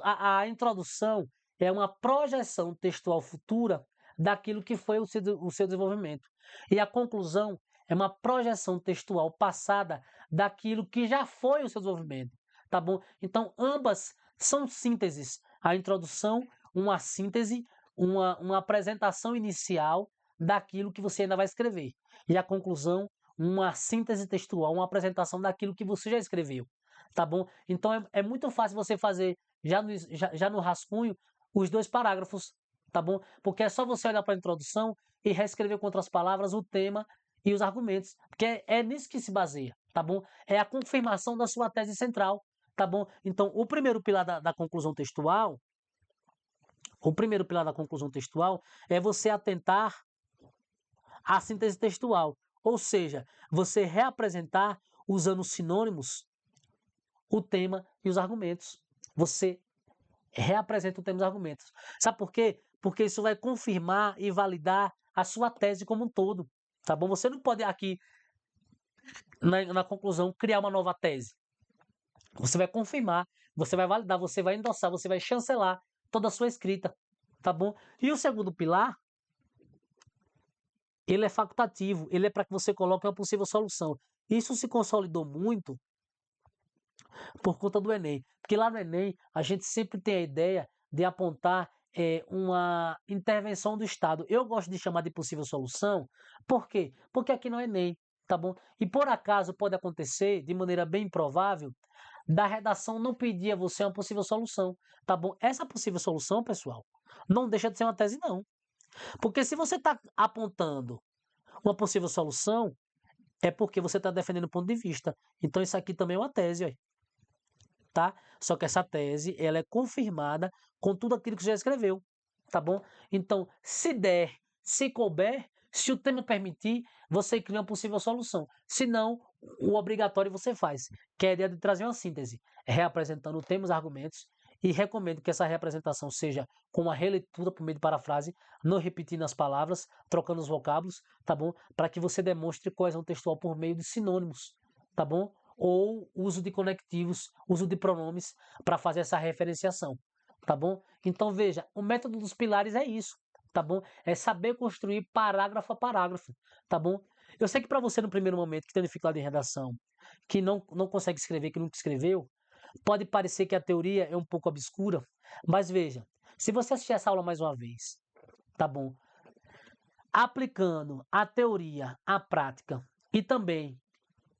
[SPEAKER 1] A introdução é uma projeção textual futura daquilo que foi o seu desenvolvimento. E a conclusão é uma projeção textual passada daquilo que já foi o seu desenvolvimento. Tá bom? Então, ambas são sínteses. A introdução, uma síntese, uma apresentação inicial daquilo que você ainda vai escrever. E a conclusão, uma síntese textual, uma apresentação daquilo que você já escreveu. Tá bom? Então é muito fácil você fazer já no rascunho os dois parágrafos, tá bom? Porque é só você olhar para a introdução e reescrever com outras palavras o tema e os argumentos, porque é nisso que se baseia, tá bom? É a confirmação da sua tese central, tá bom? Então, o primeiro pilar da conclusão textual, é você atentar à síntese textual, ou seja, você reapresentar usando sinônimos o tema e os argumentos. Você reapresenta o tema e os argumentos. Sabe por quê? Porque isso vai confirmar e validar a sua tese como um todo, tá bom? Você não pode aqui, na conclusão, criar uma nova tese. Você vai confirmar, você vai validar, você vai endossar, você vai chancelar toda a sua escrita, tá bom? E o segundo pilar, ele é facultativo, ele é para que você coloque uma possível solução. Isso se consolidou muito por conta do Enem, porque lá no Enem a gente sempre tem a ideia de apontar uma intervenção do Estado. Eu gosto de chamar de possível solução, por quê? Porque aqui no Enem, tá bom? E por acaso pode acontecer, de maneira bem provável, da redação não pedir a você uma possível solução, tá bom? Essa possível solução, pessoal, não deixa de ser uma tese, não. Porque se você está apontando uma possível solução, é porque você está defendendo um ponto de vista. Então isso aqui também é uma tese, ó, tá? Só que essa tese, ela é confirmada com tudo aquilo que você já escreveu, tá bom? Então, se der, se couber, se o tema permitir, você cria uma possível solução. Se não, o obrigatório você faz, que é a ideia de trazer uma síntese, reapresentando o tema e os argumentos, e recomendo que essa reapresentação seja com uma releitura por meio de parafrase, não repetindo as palavras, trocando os vocábulos, tá bom? Para que você demonstre coesão textual por meio de sinônimos, tá bom? Ou uso de conectivos, uso de pronomes para fazer essa referenciação, tá bom? Então veja, o método dos pilares é isso, tá bom? É saber construir parágrafo a parágrafo, tá bom? Eu sei que para você no primeiro momento que tem dificuldade em redação, que não consegue escrever, que nunca escreveu, pode parecer que a teoria é um pouco obscura, mas veja, se você assistir essa aula mais uma vez, tá bom? Aplicando a teoria à prática e também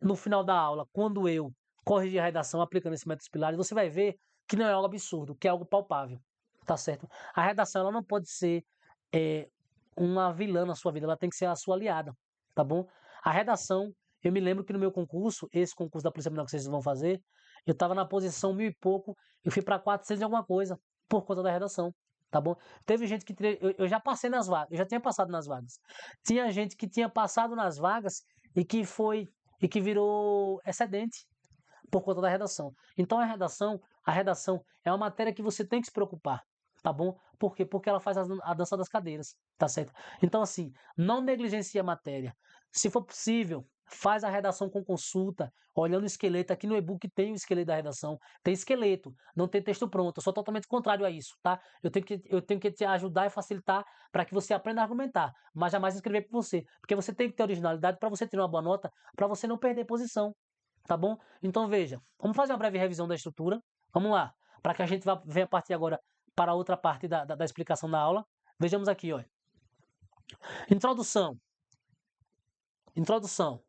[SPEAKER 1] no final da aula, quando eu corrigir a redação aplicando esse método pilares, você vai ver que não é algo absurdo, que é algo palpável, tá certo? A redação ela não pode ser é, uma vilã na sua vida, ela tem que ser a sua aliada, tá bom? A redação, eu me lembro que no meu concurso, esse concurso da Polícia Militar que vocês vão fazer, eu estava na posição 1000 e pouco, eu fui para 400 e alguma coisa, por conta da redação, tá bom? Teve gente que, eu já passei nas vagas, eu já tinha passado nas vagas. Tinha gente que tinha passado nas vagas e que virou excedente por conta da redação. Então a redação é uma matéria que você tem que se preocupar, tá bom? Por quê? Porque ela faz a dança das cadeiras, tá certo? Então assim, não negligencie a matéria. Se for possível, faz a redação com consulta, olhando o esqueleto. Aqui no e-book tem o esqueleto da redação, tem esqueleto, não tem texto pronto. Eu sou totalmente contrário a isso, tá? Eu tenho que te ajudar e facilitar para que você aprenda a argumentar, mas jamais escrever por você, porque você tem que ter originalidade para você ter uma boa nota, para você não perder posição, tá bom? Então veja, vamos fazer uma breve revisão da estrutura. Vamos lá, para que a gente venha partir agora para a outra parte da explicação da aula. Vejamos aqui, ó. Introdução. Introdução.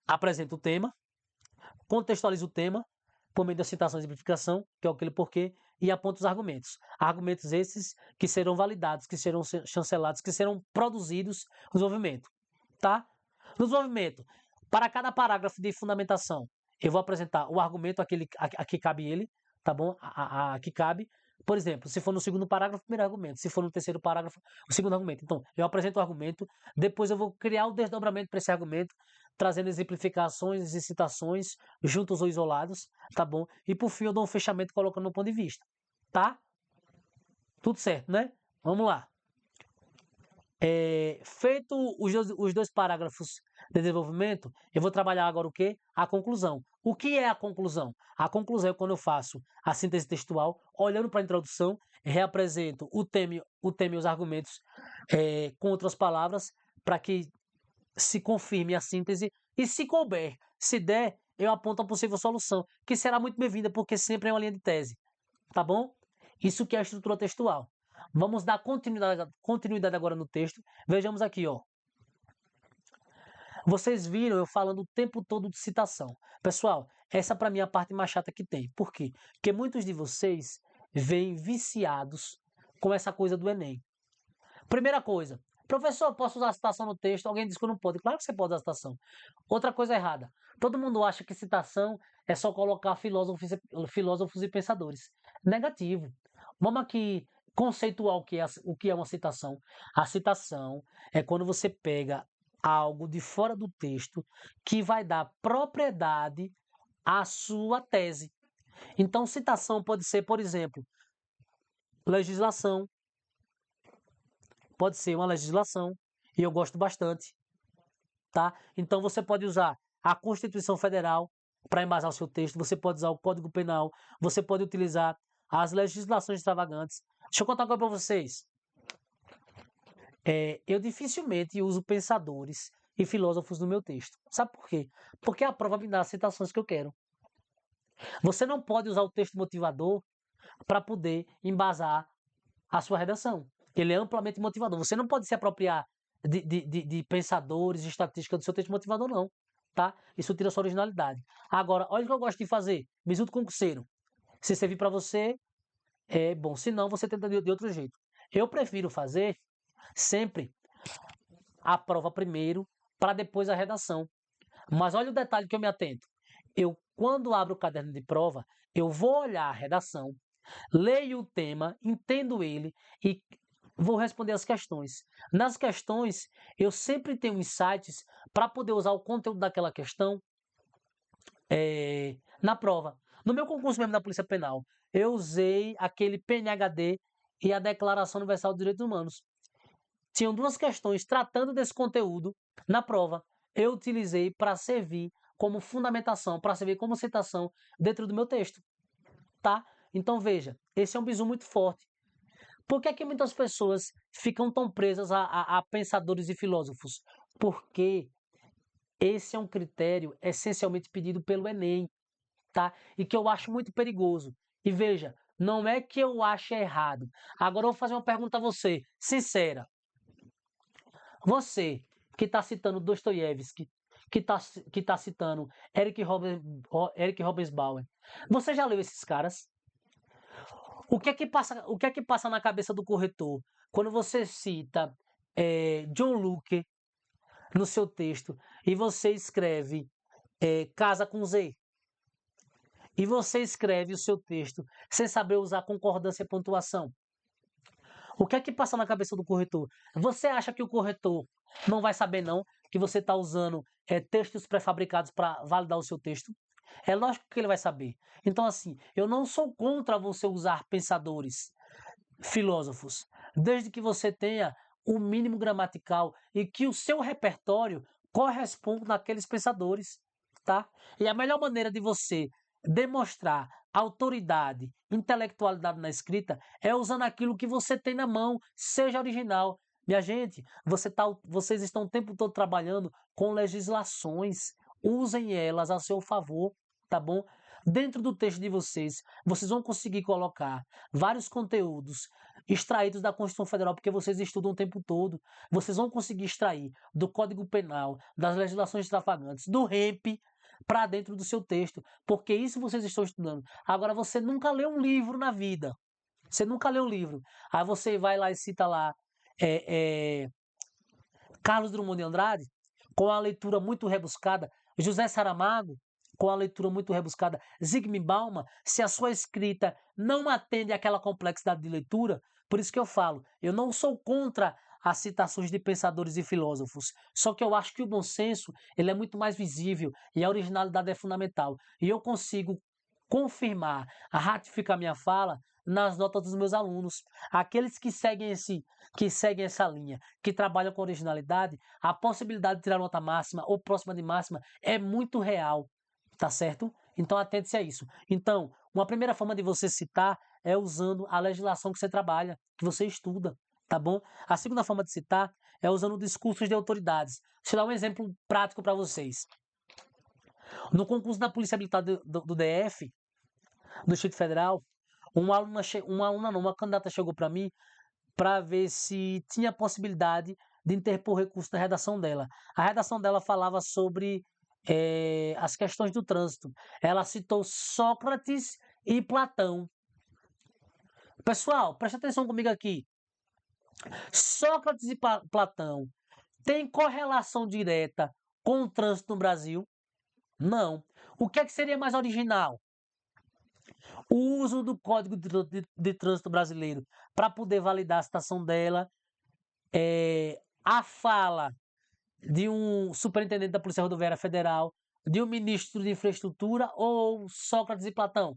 [SPEAKER 1] Apresenta o tema, contextualiza o tema por meio da citação e exemplificação, que é aquele porquê, e aponta os argumentos. Argumentos esses que serão validados, que serão chancelados, que serão produzidos no desenvolvimento, tá? No desenvolvimento, para cada parágrafo de fundamentação, eu vou apresentar o argumento a que cabe ele, tá bom? A que cabe. Por exemplo, se for no segundo parágrafo, o primeiro argumento. Se for no terceiro parágrafo, o segundo argumento. Então, eu apresento o argumento, depois eu vou criar o desdobramento para esse argumento, trazendo exemplificações e citações, juntos ou isolados, tá bom? E por fim eu dou um fechamento colocando meu ponto de vista, tá? Tudo certo, né? Vamos lá. Feito os dois parágrafos de desenvolvimento, eu vou trabalhar agora o quê? A conclusão. O que é a conclusão? A conclusão é quando eu faço a síntese textual, olhando para a introdução, reapresento o tema e os argumentos com outras palavras, para que se confirme a síntese e, se couber, se der, eu aponto a possível solução, que será muito bem-vinda, porque sempre é uma linha de tese, tá bom? Isso que é a estrutura textual. Vamos dar continuidade agora no texto. Vejamos aqui, ó. Vocês viram eu falando o tempo todo de citação. Pessoal, essa para mim é a parte mais chata que tem. Por quê? Porque muitos de vocês vêm viciados com essa coisa do Enem. Primeira coisa, professor, posso usar a citação no texto? Alguém diz que não pode. Claro que você pode usar a citação. Outra coisa errada. Todo mundo acha que citação é só colocar filósofos e pensadores. Negativo. Vamos aqui conceituar o que é uma citação. A citação é quando você pega algo de fora do texto que vai dar propriedade à sua tese. Então, citação pode ser, por exemplo, legislação. Pode ser uma legislação, e eu gosto bastante, tá? Então você pode usar a Constituição Federal para embasar o seu texto, você pode usar o Código Penal, você pode utilizar as legislações extravagantes. Deixa eu contar uma coisa para vocês. Eu dificilmente uso pensadores e filósofos no meu texto. Sabe por quê? Porque a prova me dá as citações que eu quero. Você não pode usar o texto motivador para poder embasar a sua redação. Ele é amplamente motivador. Você não pode se apropriar de pensadores, de estatísticas do seu texto motivador, não. Tá? Isso tira a sua originalidade. Agora, olha o que eu gosto de fazer. Misuto concurseiro. Se servir para você, é bom. Se não, você tenta de outro jeito. Eu prefiro fazer sempre a prova primeiro, para depois a redação. Mas olha o detalhe que eu me atento. Eu, quando abro o caderno de prova, eu vou olhar a redação, leio o tema, entendo ele e vou responder as questões. Nas questões, eu sempre tenho insights para poder usar o conteúdo daquela questão na prova. No meu concurso mesmo da Polícia Penal, eu usei aquele PNHD e a Declaração Universal dos Direitos Humanos. Tinham duas questões tratando desse conteúdo na prova. Eu utilizei para servir como fundamentação, para servir como citação dentro do meu texto. Tá? Então veja, esse é um bizu muito forte. Por que é que muitas pessoas ficam tão presas a pensadores e filósofos? Porque esse é um critério essencialmente pedido pelo Enem, tá? E que eu acho muito perigoso. E veja, não é que eu ache errado. Agora eu vou fazer uma pergunta a você, sincera. Você que está citando Dostoiévski, que tá citando Eric Robensbauer, você já leu esses caras? O que é que passa na cabeça do corretor quando você cita John Luke no seu texto e você escreve casa com Z? E você escreve o seu texto sem saber usar concordância e pontuação? O que é que passa na cabeça do corretor? Você acha que o corretor não vai saber não que você está usando textos pré-fabricados para validar o seu texto? É lógico que ele vai saber. Então, assim, eu não sou contra você usar pensadores, filósofos, desde que você tenha o mínimo gramatical e que o seu repertório corresponda àqueles pensadores, tá? E a melhor maneira de você demonstrar autoridade, intelectualidade na escrita é usando aquilo que você tem na mão, seja original. Minha gente, vocês estão o tempo todo trabalhando com legislações, usem elas a seu favor, tá bom? Dentro do texto de vocês, vocês vão conseguir colocar vários conteúdos extraídos da Constituição Federal, porque vocês estudam o tempo todo. Vocês vão conseguir extrair do Código Penal, das legislações extravagantes, do REMP, para dentro do seu texto, porque isso vocês estão estudando. Agora, você nunca leu um livro na vida. Você nunca leu um livro. Aí você vai lá e cita lá Carlos Drummond de Andrade, com a leitura muito rebuscada, José Saramago, com a leitura muito rebuscada, Zygmunt Bauman, se a sua escrita não atende àquela complexidade de leitura, por isso que eu falo, eu não sou contra as citações de pensadores e filósofos, só que eu acho que o bom senso ele é muito mais visível e a originalidade é fundamental. E eu consigo confirmar, ratificar minha fala nas notas dos meus alunos. Aqueles que seguem essa linha, que trabalham com originalidade, a possibilidade de tirar nota máxima ou próxima de máxima é muito real, tá certo? Então atente-se a isso. Então, uma primeira forma de você citar é usando a legislação que você trabalha, que você estuda, tá bom? A segunda forma de citar é usando discursos de autoridades. Deixa eu dar um exemplo prático para vocês. No concurso da Polícia Militar do DF, do Distrito Federal, uma candidata chegou para mim para ver se tinha possibilidade de interpor recurso na redação dela. A redação dela falava sobre as questões do trânsito. Ela citou Sócrates e Platão. Pessoal, presta atenção comigo aqui. Sócrates e Platão têm correlação direta com o trânsito no Brasil? Não. O que é que seria mais original? O uso do Código de Trânsito Brasileiro para poder validar a citação dela, a fala de um superintendente da Polícia Rodoviária Federal, de um ministro de Infraestrutura ou Sócrates e Platão.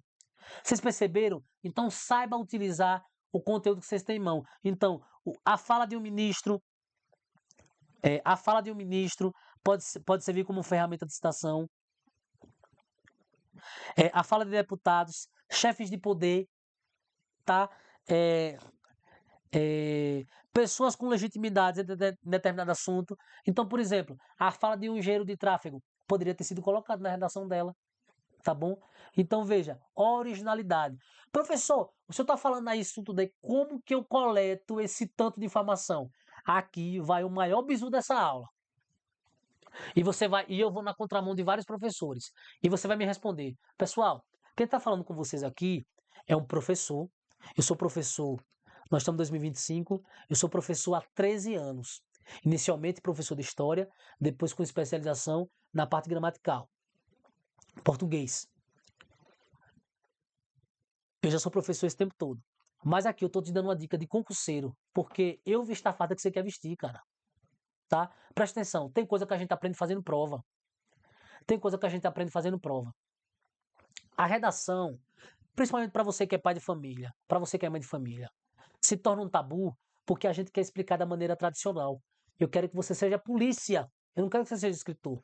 [SPEAKER 1] Vocês perceberam? Então saiba utilizar o conteúdo que vocês têm em mão. Então, a fala de um ministro, pode servir como ferramenta de citação. A fala de deputados, chefes de poder, tá? Pessoas com legitimidade em determinado assunto. Então, por exemplo, a fala de um engenheiro de tráfego poderia ter sido colocado na redação dela, tá bom? Então, veja, originalidade. Professor, o senhor está falando aí isso tudo aí, como que eu coleto esse tanto de informação? Aqui vai o maior bizu dessa aula. E eu vou na contramão de vários professores. E você vai me responder, pessoal, quem está falando com vocês aqui é um professor. Eu sou professor, nós estamos em 2025, eu sou professor há 13 anos. Inicialmente professor de História, depois com especialização na parte gramatical, português. Eu já sou professor esse tempo todo. Mas aqui eu estou te dando uma dica de concurseiro, porque eu visto a farda que você quer vestir, cara. Tá? Presta atenção, tem coisa que a gente aprende fazendo prova. Tem coisa que a gente aprende fazendo prova. A redação, principalmente para você que é pai de família, para você que é mãe de família, se torna um tabu porque a gente quer explicar da maneira tradicional. Eu quero que você seja polícia. Eu não quero que você seja escritor.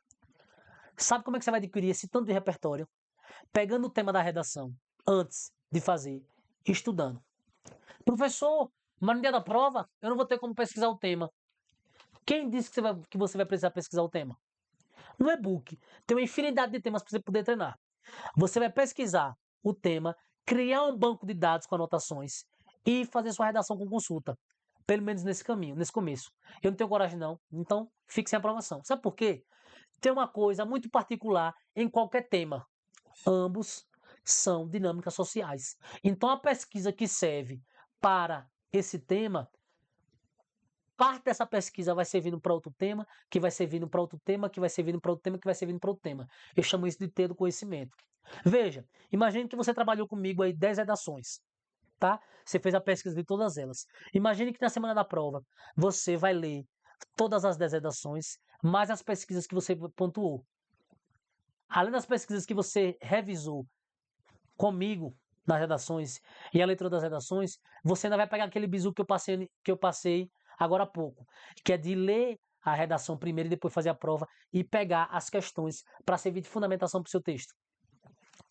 [SPEAKER 1] Sabe como é que você vai adquirir esse tanto de repertório? Pegando o tema da redação antes de fazer, estudando. Professor, mas no dia da prova eu não vou ter como pesquisar o tema. Quem disse que você vai precisar pesquisar o tema? No e-book tem uma infinidade de temas para você poder treinar. Você vai pesquisar o tema, criar um banco de dados com anotações e fazer sua redação com consulta. Pelo menos nesse caminho, nesse começo. Eu não tenho coragem não, então fique sem aprovação. Sabe por quê? Tem uma coisa muito particular em qualquer tema. Ambos são dinâmicas sociais. Então a pesquisa que serve para esse tema, parte dessa pesquisa vai servindo para outro tema, que vai servindo para outro tema, que vai servindo para outro tema, que vai servindo para outro tema. Eu chamo isso de ter do conhecimento. Veja, imagine que você trabalhou comigo aí 10 redações, tá? Você fez a pesquisa de todas elas. Imagine que na semana da prova você vai ler todas as 10 redações, mais as pesquisas que você pontuou. Além das pesquisas que você revisou comigo nas redações e a leitura das redações, você ainda vai pegar aquele bizu que eu passei agora há pouco, que é de ler a redação primeiro e depois fazer a prova e pegar as questões para servir de fundamentação para o seu texto.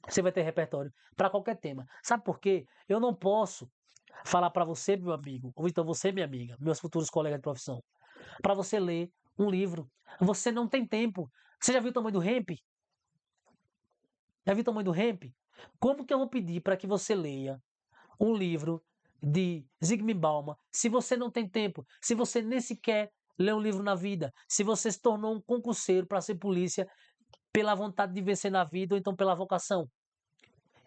[SPEAKER 1] Você vai ter repertório para qualquer tema. Sabe por quê? Eu não posso falar para você, meu amigo, ou então você, minha amiga, meus futuros colegas de profissão, para você ler um livro. Você não tem tempo. Você já viu o tamanho do hemp? Já viu o tamanho do hemp? Como que eu vou pedir para que você leia um livro de Zygmunt Bauman se você não tem tempo? Se você nem sequer lê um livro na vida? Se você se tornou um concurseiro para ser polícia pela vontade de vencer na vida ou então pela vocação?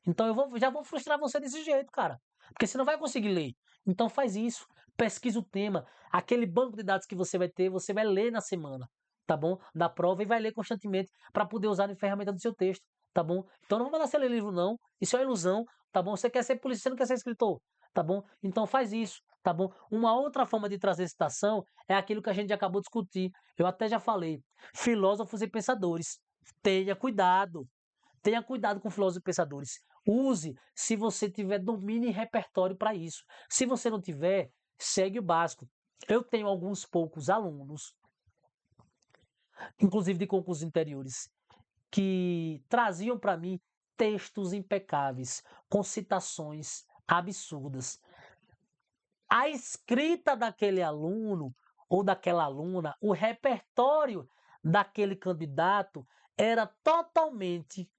[SPEAKER 1] Então já vou frustrar você desse jeito, cara. Porque você não vai conseguir ler. Então faz isso. Pesquisa o tema. Aquele banco de dados que você vai ter, você vai ler na semana, tá bom? Da prova e vai ler constantemente para poder usar em ferramenta do seu texto, tá bom? Então não vou mandar você ler livro não. Isso é uma ilusão, tá bom? Você quer ser polícia, você não quer ser escritor, tá bom? Então faz isso, tá bom? Uma outra forma de trazer citação é aquilo que a gente já acabou de discutir. Eu até já falei. Filósofos e pensadores. Tenha cuidado. Tenha cuidado com filósofos e pensadores. Use se você tiver domínio e repertório para isso. Se você não tiver, segue o básico. Eu tenho alguns poucos alunos, inclusive de concursos interiores, que traziam para mim textos impecáveis, com citações absurdas. A escrita daquele aluno ou daquela aluna, o repertório daquele candidato era totalmente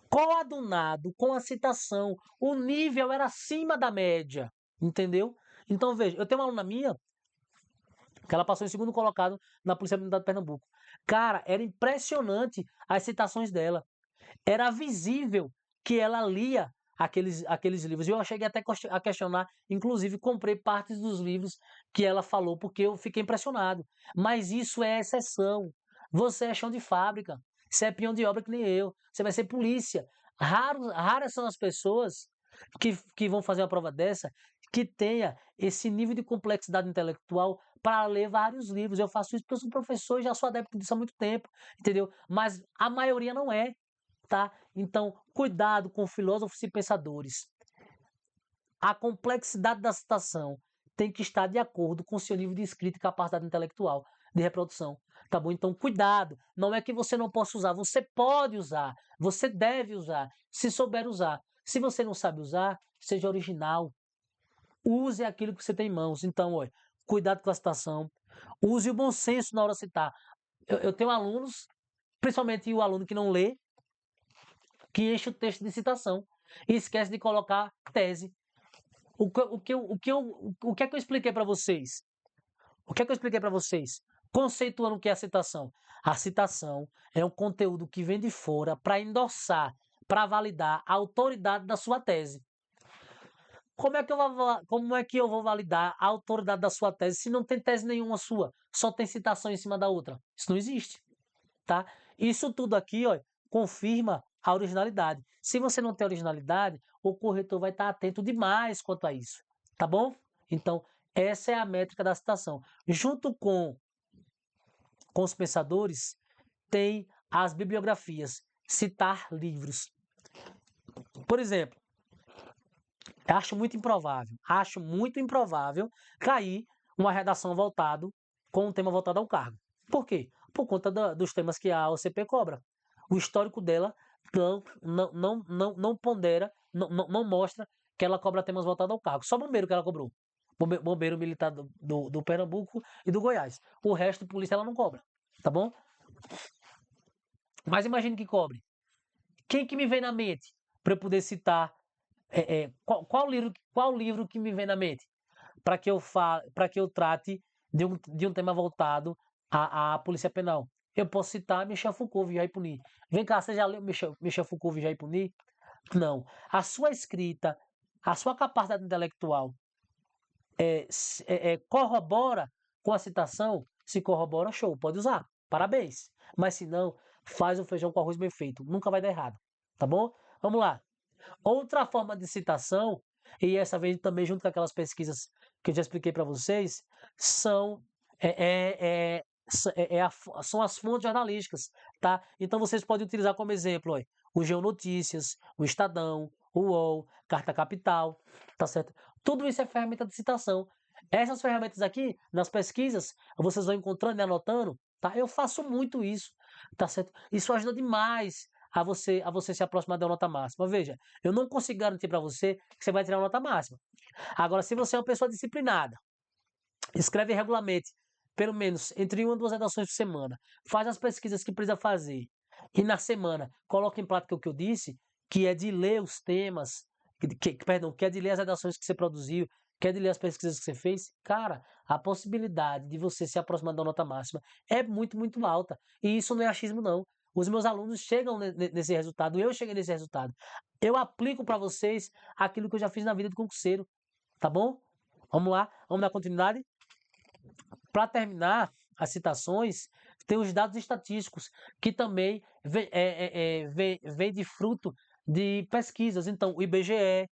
[SPEAKER 1] coadunado com a citação. O nível era acima da média, entendeu? Então, veja, eu tenho uma aluna minha que ela passou em segundo colocado na Polícia Militar de Pernambuco. Cara, era impressionante as citações dela. Era visível que ela lia aqueles livros. E eu cheguei até a questionar, inclusive comprei partes dos livros que ela falou, porque eu fiquei impressionado. Mas isso é exceção. Você é chão de fábrica. Você é peão de obra que nem eu. Você vai ser polícia. Raras são as pessoas que vão fazer uma prova dessa que tenha esse nível de complexidade intelectual para ler vários livros. Eu faço isso porque eu sou professor e já sou adepto disso há muito tempo, entendeu? Mas a maioria não é, tá? Então, cuidado com filósofos e pensadores. A complexidade da citação tem que estar de acordo com o seu nível de escrita e capacidade intelectual de reprodução, tá bom? Então, cuidado. Não é que você não possa usar, você pode usar, você deve usar, se souber usar. Se você não sabe usar, seja original. use aquilo que você tem em mãos. Então, olha, cuidado com a citação, use o bom senso na hora de citar. Eu tenho alunos, principalmente o aluno que não lê, que enche o texto de citação e esquece de colocar tese. O que é que eu expliquei para vocês? O que é que eu expliquei para vocês? Conceituando o que é a citação. A citação é um conteúdo que vem de fora para endossar, para validar a autoridade da sua tese. Como é que eu vou validar a autoridade da sua tese se não tem tese nenhuma sua? Só tem citação em cima da outra. Isso não existe, tá? Isso tudo aqui, ó, confirma a originalidade. Se você não tem originalidade, o corretor vai estar atento demais quanto a isso, tá bom? Então, essa é a métrica da citação. Junto com os pensadores, tem as bibliografias, citar livros. Por exemplo, acho muito improvável cair uma redação voltado com um tema voltado ao cargo. Por quê? Por conta dos temas que a OCP cobra. O histórico dela não pondera, não mostra que ela cobra temas voltados ao cargo. Só bombeiro que ela cobrou. Bombeiro militar do Pernambuco e do Goiás. O resto, polícia, ela não cobra. Tá bom? Mas imagine que cobre. Quem que me vem na mente para eu poder citar? Qual livro que me vem na mente? Para que eu trate de um tema voltado à polícia penal. Eu posso citar Michel Foucault, Vigiar e Punir. Vem cá, você já leu Michel Foucault, Vigiar e Punir? Não. A sua escrita, a sua capacidade intelectual corrobora com a citação? Se corrobora, show, pode usar. Parabéns. Mas se não, faz um feijão com arroz bem feito. Nunca vai dar errado. Tá bom? Vamos lá. Outra forma de citação, e essa vez também junto com aquelas pesquisas que eu já expliquei para vocês, são, são as fontes jornalísticas, tá? Então vocês podem utilizar como exemplo, ó, o Geonotícias, o Estadão, o UOL, Carta Capital, tá certo? Tudo isso é ferramenta de citação. Essas ferramentas aqui, nas pesquisas, vocês vão encontrando e anotando, tá? Eu faço muito isso, tá certo? Isso ajuda demais a você se aproximar da nota máxima. Veja, eu não consigo garantir para você que você vai tirar a nota máxima. Agora, se você é uma pessoa disciplinada, escreve regularmente, pelo menos entre uma e duas redações por semana, faz as pesquisas que precisa fazer, e na semana coloca em prática o que eu disse, que é de ler os temas, que é de ler as redações que você produziu, que é de ler as pesquisas que você fez, cara, a possibilidade de você se aproximar da nota máxima é muito, muito alta. E isso não é achismo, não. Os meus alunos chegam nesse resultado, eu cheguei nesse resultado. Eu aplico para vocês aquilo que eu já fiz na vida de concurseiro, tá bom? Vamos lá, vamos dar continuidade? Para terminar as citações, tem os dados estatísticos, que também vem de fruto de pesquisas. Então, o IBGE,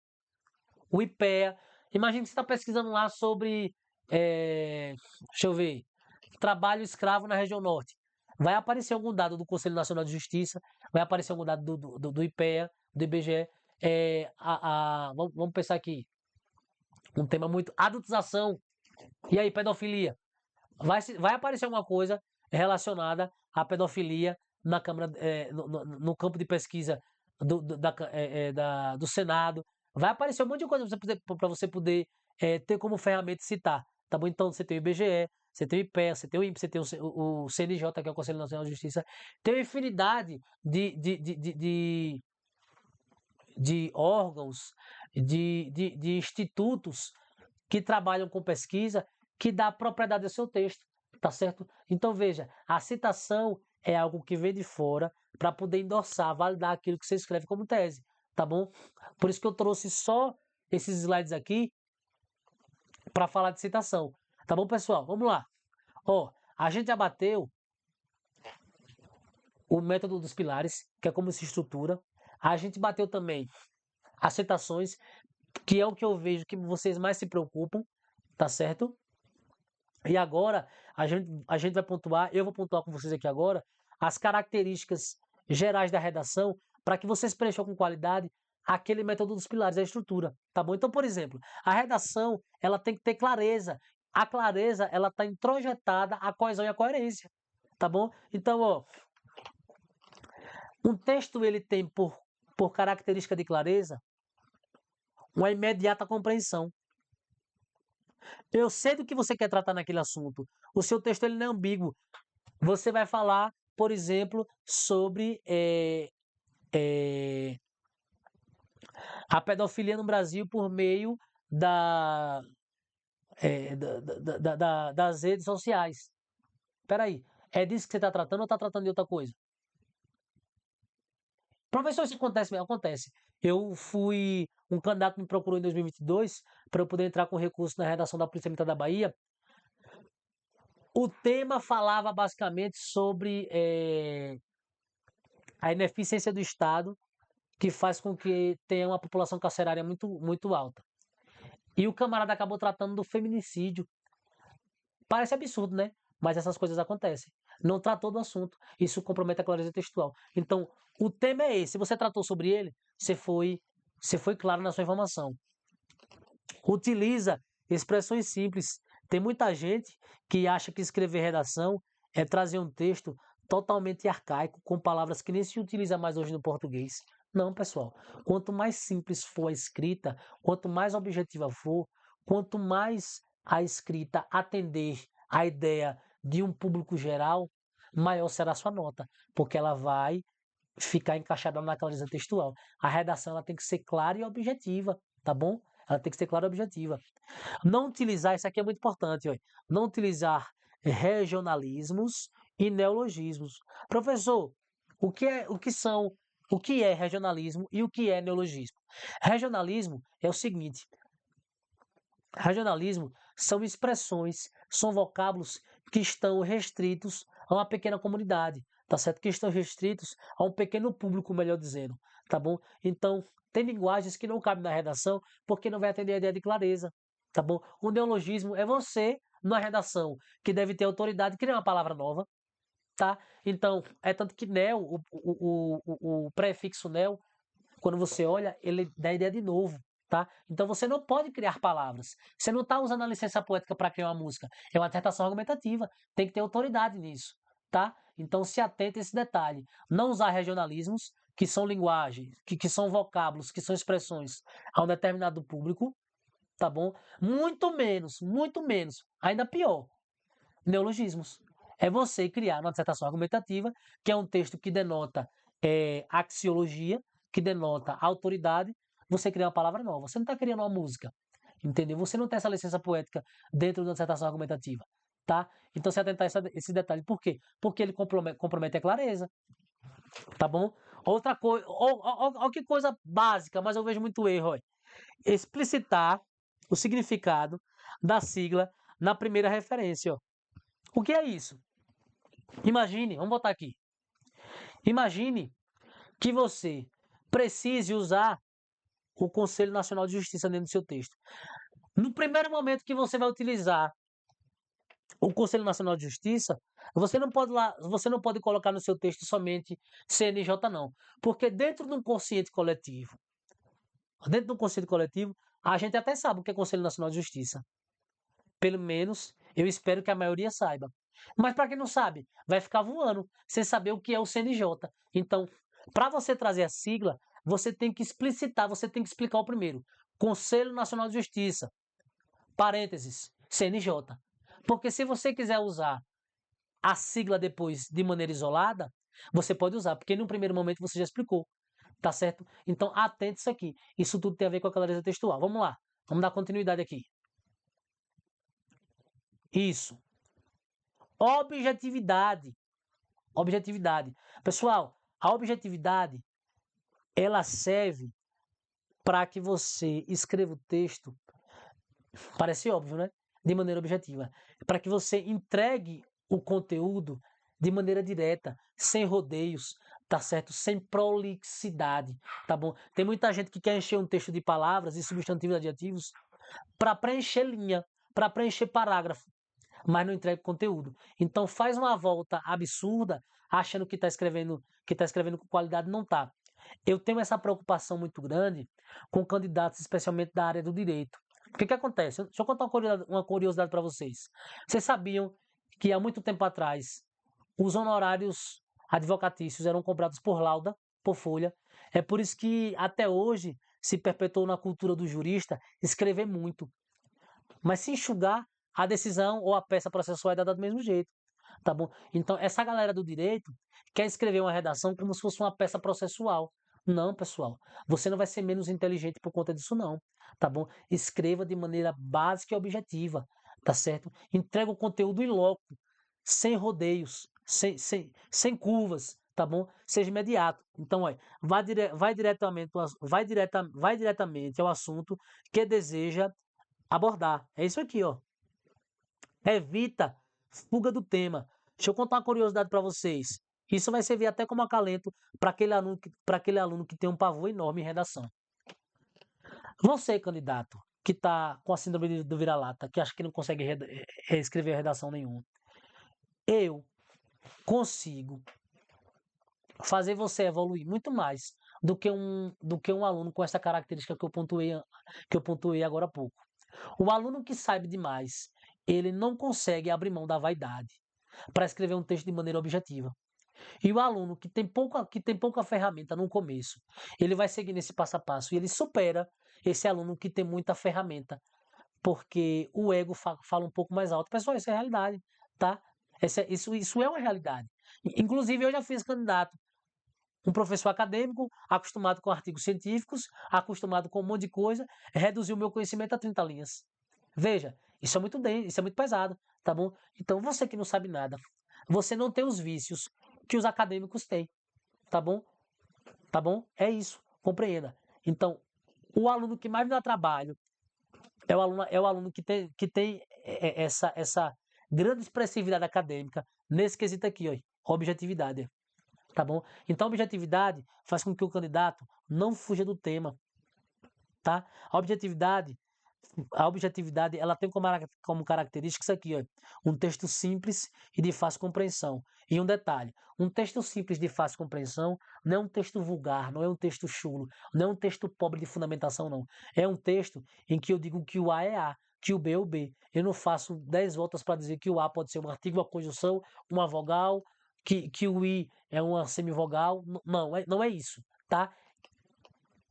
[SPEAKER 1] o IPEA. Imagina que você está pesquisando lá sobre, deixa eu ver, trabalho escravo na região norte. Vai aparecer algum dado do Conselho Nacional de Justiça, vai aparecer algum dado do IPEA, do IBGE. Vamos pensar aqui, um tema muito... Adultização. E aí, pedofilia? Vai aparecer alguma coisa relacionada à pedofilia na Câmara, no campo de pesquisa do Senado. Vai aparecer um monte de coisa para você poder ter como ferramenta citar. Tá bom? Então você tem o IBGE, você tem o IPEA, você tem o INPE, você tem o CNJ, que é o Conselho Nacional de Justiça. Tem uma infinidade de órgãos, de institutos que trabalham com pesquisa, que dá propriedade ao seu texto, tá certo? Então veja, a citação é algo que vem de fora para poder endossar, validar aquilo que você escreve como tese, tá bom? Por isso que eu trouxe só esses slides aqui para falar de citação, tá bom, pessoal? Vamos lá. Ó, a gente já bateu o método dos pilares, que é como se estrutura. A gente bateu também as citações, que é o que eu vejo que vocês mais se preocupam, tá certo? E agora a gente vai pontuar, eu vou pontuar com vocês aqui agora, as características gerais da redação para que vocês preencham com qualidade aquele método dos pilares, a estrutura, tá bom? Então, por exemplo, a redação ela tem que ter clareza. A clareza ela está introjetada a coesão e a coerência, tá bom? Então, ó, um texto ele tem por característica de clareza uma imediata compreensão. Eu sei do que você quer tratar naquele assunto. O seu texto ele não é ambíguo. Você vai falar, por exemplo, sobre a pedofilia no Brasil por meio da, das redes sociais. Peraí, é disso que você está tratando ou está tratando de outra coisa? Professor, isso acontece mesmo? Acontece. Um candidato me procurou em 2022 para eu poder entrar com recurso na redação da Polícia Militar da Bahia. O tema falava basicamente sobre a ineficiência do Estado, que faz com que tenha uma população carcerária muito alta. E o camarada acabou tratando do feminicídio. Parece absurdo, né? Mas essas coisas acontecem. Não tratou do assunto. Isso compromete a clareza textual. Então, o tema é esse. Se você tratou sobre ele, você foi claro na sua informação. Utiliza expressões simples. Tem muita gente que acha que escrever redação é trazer um texto totalmente arcaico, com palavras que nem se utiliza mais hoje no português. Não, pessoal. Quanto mais simples for a escrita, quanto mais objetiva for, quanto mais a escrita atender a ideia de um público geral, maior será a sua nota, porque ela vai ficar encaixada na clareza textual. A redação ela tem que ser clara e objetiva, tá bom? Ela tem que ser clara e objetiva. Não utilizar, isso aqui é muito importante, ó, não utilizar regionalismos e neologismos. Professor, o que é regionalismo e o que é neologismo? Regionalismo é o seguinte: regionalismo são expressões, são vocábulos que estão restritos a uma pequena comunidade, tá certo? Que estão restritos a um pequeno público, melhor dizendo, tá bom? Então, tem linguagens que não cabem na redação porque não vai atender a ideia de clareza, tá bom? O neologismo é você, na redação, que deve ter autoridade, criar uma palavra nova, tá? Então, é tanto que neo, o prefixo neo, quando você olha, ele dá a ideia de novo, tá? Então você não pode criar palavras. Você não está usando a licença poética para criar uma música. É uma dissertação argumentativa. Tem que ter autoridade nisso, tá? Então se atente a esse detalhe. Não usar regionalismos, que são linguagens, que são vocábulos, que são expressões a um determinado público, tá bom? Muito menos, ainda pior, neologismos. É você criar uma dissertação argumentativa, que é um texto que denota axiologia, que denota autoridade, você cria uma palavra nova. Você não está criando uma música, entendeu? Você não tem essa licença poética dentro de uma dissertação argumentativa, tá? Então se atentar a esse detalhe. Por quê? Porque ele compromete a clareza, tá bom? Outra coisa, olha que coisa básica, mas eu vejo muito erro, ó. Explicitar o significado da sigla na primeira referência, ó. O que é isso? Imagine, vamos botar aqui. Imagine que você precise usar o Conselho Nacional de Justiça dentro do seu texto. No primeiro momento que você vai utilizar o Conselho Nacional de Justiça, você não pode colocar no seu texto somente CNJ não, porque dentro do conceito coletivo, a gente até sabe o que é Conselho Nacional de Justiça. Pelo menos eu espero que a maioria saiba. Mas para quem não sabe, vai ficar voando sem saber o que é o CNJ. Então, para você trazer a sigla, você tem que explicitar, você tem que explicar o primeiro. Conselho Nacional de Justiça, parênteses, CNJ. Porque se você quiser usar a sigla depois de maneira isolada, você pode usar, porque no primeiro momento você já explicou, tá certo? Então, atente isso aqui. Isso tudo tem a ver com a clareza textual. Vamos lá, vamos dar continuidade aqui. Isso. Objetividade. Objetividade. Pessoal, a objetividade ela serve para que você escreva o texto, parece óbvio, né? De maneira objetiva. Para que você entregue o conteúdo de maneira direta, sem rodeios, tá certo? Sem prolixidade, tá bom? Tem muita gente que quer encher um texto de palavras e substantivos e adjetivos para preencher linha, para preencher parágrafo, mas não entrega conteúdo. Então faz uma volta absurda achando que está escrevendo com qualidade, não está. Eu tenho essa preocupação muito grande com candidatos, especialmente da área do direito. O que acontece? Deixa eu contar uma curiosidade para vocês. Vocês sabiam que há muito tempo atrás os honorários advocatícios eram cobrados por lauda, por folha. É por isso que até hoje se perpetuou na cultura do jurista escrever muito. Mas se enxugar, a decisão ou a peça processual é dada do mesmo jeito, tá bom? Então, essa galera do direito quer escrever uma redação como se fosse uma peça processual. Não, pessoal, você não vai ser menos inteligente por conta disso, não, tá bom? Escreva de maneira básica e objetiva, tá certo? Entrega o conteúdo in loco, sem rodeios, sem curvas, tá bom? Seja imediato. Então, olha, vai diretamente ao assunto que deseja abordar. É isso aqui, ó. Evita fuga do tema. Deixa eu contar uma curiosidade para vocês. Isso vai servir até como acalento para aquele aluno que tem um pavor enorme em redação. Você, candidato, que está com a síndrome do vira-lata, que acha que não consegue reescrever redação nenhuma, eu consigo fazer você evoluir muito mais do que um aluno com essa característica que eu pontuei agora há pouco. O aluno que sabe demais, ele não consegue abrir mão da vaidade para escrever um texto de maneira objetiva. E o aluno que tem pouca ferramenta no começo, ele vai seguir nesse passo a passo e ele supera esse aluno que tem muita ferramenta, porque o ego fala um pouco mais alto. Pessoal, isso é realidade, tá? Isso é uma realidade. Inclusive, eu já fiz candidato, um professor acadêmico, acostumado com artigos científicos, acostumado com um monte de coisa, reduziu o meu conhecimento a 30 linhas. Veja, isso é muito pesado, tá bom? Então, você que não sabe nada, você não tem os vícios que os acadêmicos têm, tá bom? Tá bom? É isso, compreenda. Então, o aluno que mais me dá trabalho é o aluno que tem essa grande expressividade acadêmica nesse quesito aqui, ó, objetividade, tá bom? Então, a objetividade faz com que o candidato não fuja do tema, tá? A objetividade, ela tem como característica isso aqui, ó, um texto simples e de fácil compreensão. E um detalhe, um texto simples de fácil compreensão não é um texto vulgar, não é um texto chulo, não é um texto pobre de fundamentação, não. É um texto em que eu digo que o A é A, que o B é o B. Eu não faço 10 voltas para dizer que o A pode ser um artigo, uma conjunção, uma vogal, que o I é uma semivogal. Não é isso, tá?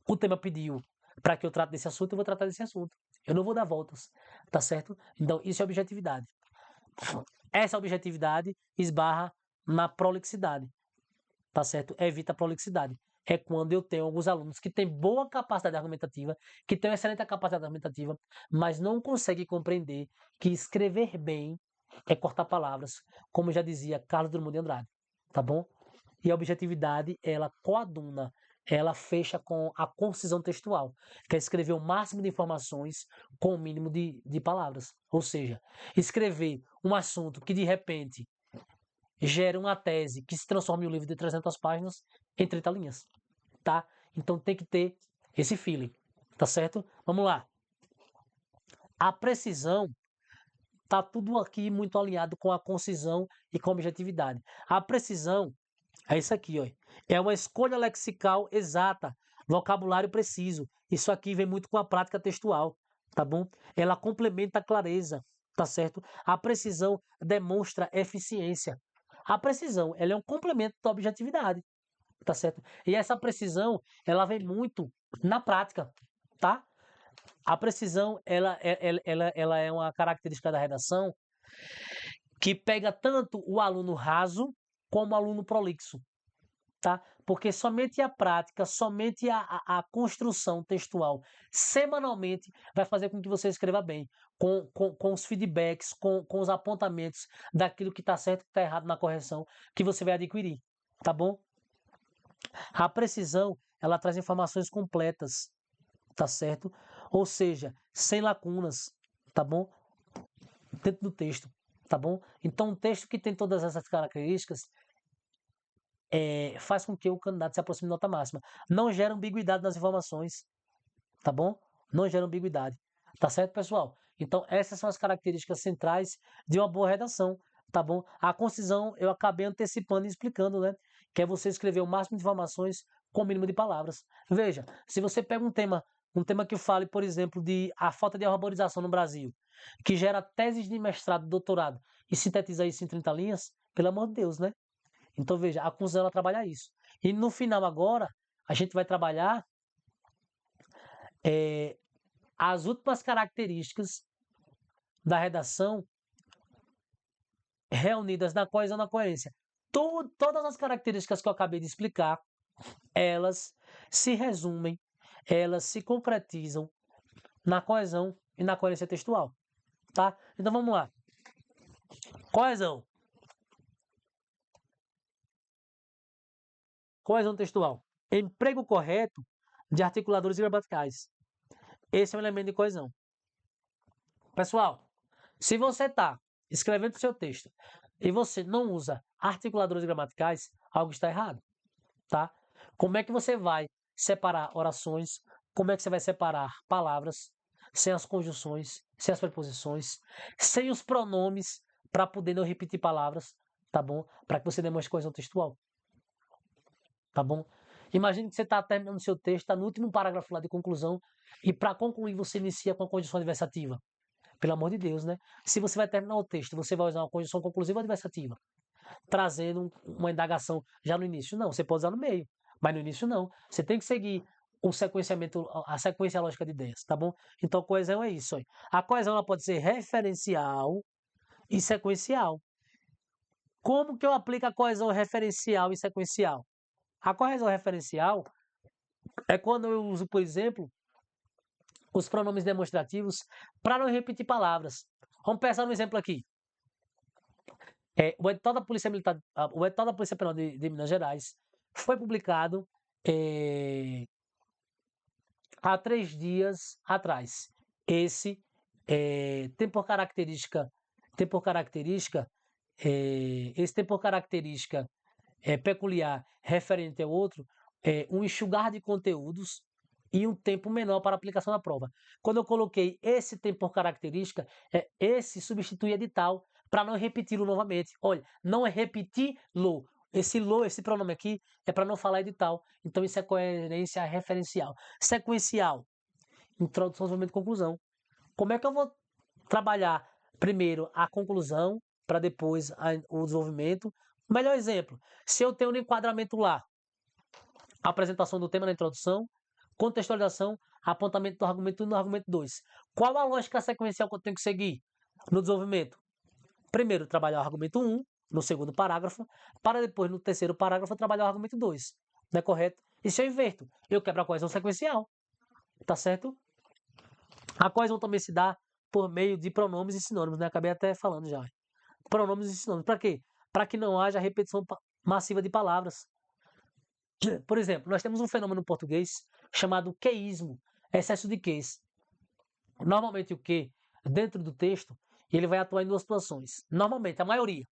[SPEAKER 1] O tema pediu para que eu trate desse assunto, eu vou tratar desse assunto. Eu não vou dar voltas, tá certo? Então, isso é objetividade. Essa objetividade esbarra na prolixidade, tá certo? Evita a prolixidade. É quando eu tenho alguns alunos que têm boa capacidade argumentativa, que têm excelente capacidade argumentativa, mas não conseguem compreender que escrever bem é cortar palavras, como já dizia Carlos Drummond de Andrade, tá bom? E a objetividade, ela coaduna, ela fecha com a concisão textual, que é escrever o máximo de informações com o mínimo de palavras. Ou seja, escrever um assunto que de repente gera uma tese que se transforma em um livro de 300 páginas em 30 linhas, tá? Então tem que ter esse feeling, tá certo? Vamos lá. A precisão tá tudo aqui muito alinhado com a concisão e com a objetividade. A precisão é isso aqui, ó. É uma escolha lexical exata, vocabulário preciso. Isso aqui vem muito com a prática textual, tá bom? Ela complementa a clareza, tá certo? A precisão demonstra eficiência. A precisão, ela é um complemento da objetividade, tá certo? E essa precisão, ela vem muito na prática, tá? A precisão, ela é uma característica da redação que pega tanto o aluno raso como o aluno prolixo, tá? Porque somente a prática, somente a construção textual semanalmente vai fazer com que você escreva bem, com os feedbacks, com os apontamentos daquilo que está certo e que está errado na correção que você vai adquirir, tá bom? A precisão, ela traz informações completas, tá certo? Ou seja, sem lacunas, tá bom? Dentro do texto, tá bom? Então, um texto que tem todas essas características faz com que o candidato se aproxime da nota máxima. Não gera ambiguidade nas informações, tá bom? Não gera ambiguidade. Tá certo, pessoal? Então, essas são as características centrais de uma boa redação, tá bom? A concisão eu acabei antecipando e explicando, né? Que é você escrever o máximo de informações com o mínimo de palavras. Veja, se você pega um tema que fale, por exemplo, de a falta de arborização no Brasil, que gera teses de mestrado, doutorado, e sintetiza isso em 30 linhas, pelo amor de Deus, né? Então, veja, a concisão ela trabalha isso. E no final agora, a gente vai trabalhar as últimas características da redação reunidas na coesão e na coerência. Todas as características que eu acabei de explicar, elas se resumem, elas se concretizam na coesão e na coerência textual, tá? Então vamos lá. Coesão. Coesão textual. Emprego correto de articuladores gramaticais. Esse é um elemento de coesão. Pessoal, se você está escrevendo o seu texto e você não usa articuladores gramaticais, algo está errado, tá? Como é que você vai separar orações? Como é que você vai separar palavras sem as conjunções, sem as preposições, sem os pronomes para poder não repetir palavras, tá bom? Para que você demonstre coesão textual, tá bom? Imagine que você está terminando o seu texto, está no último parágrafo lá de conclusão e para concluir você inicia com a conjunção adversativa. Pelo amor de Deus, né? Se você vai terminar o texto, você vai usar uma conjunção conclusiva ou adversativa, trazendo uma indagação já no início. Não, você pode usar no meio, mas no início não. Você tem que seguir o sequenciamento, a sequência lógica de ideias, tá bom? Então, coesão é isso. Ó. A coesão ela pode ser referencial e sequencial. Como que eu aplico a coesão referencial e sequencial? A coesão referencial é quando eu uso, por exemplo, os pronomes demonstrativos para não repetir palavras. Vamos pensar no exemplo aqui. O edital da Polícia Militar, o edital da Polícia Penal de Minas Gerais foi publicado há 3 dias atrás. Esse tem por característica peculiar referente ao outro, um enxugar de conteúdos e um tempo menor para aplicação da prova. Quando eu coloquei esse tempo por característica, esse substitui edital para não repeti-lo novamente. Olha, não é repetir-lo. Esse pronome aqui é para não falar edital. Então isso é coerência referencial. Sequencial, introdução, desenvolvimento e conclusão. Como é que eu vou trabalhar primeiro a conclusão para depois o desenvolvimento? Melhor exemplo, se eu tenho um enquadramento lá, apresentação do tema na introdução, contextualização, apontamento do argumento 1 e do argumento 2. Qual a lógica sequencial que eu tenho que seguir no desenvolvimento? Primeiro, trabalhar o argumento 1, no segundo parágrafo, para depois, no terceiro parágrafo, trabalhar o argumento 2. Não é correto? E se eu inverto? Eu quebro a coesão sequencial. Tá certo? A coesão também se dá por meio de pronomes e sinônimos, né? Acabei até falando já. Pronomes e sinônimos. Para quê? Para que não haja repetição massiva de palavras. Por exemplo, nós temos um fenômeno no português chamado queísmo, excesso de quês. Normalmente o que dentro do texto, ele vai atuar em duas situações. Normalmente, a maioria.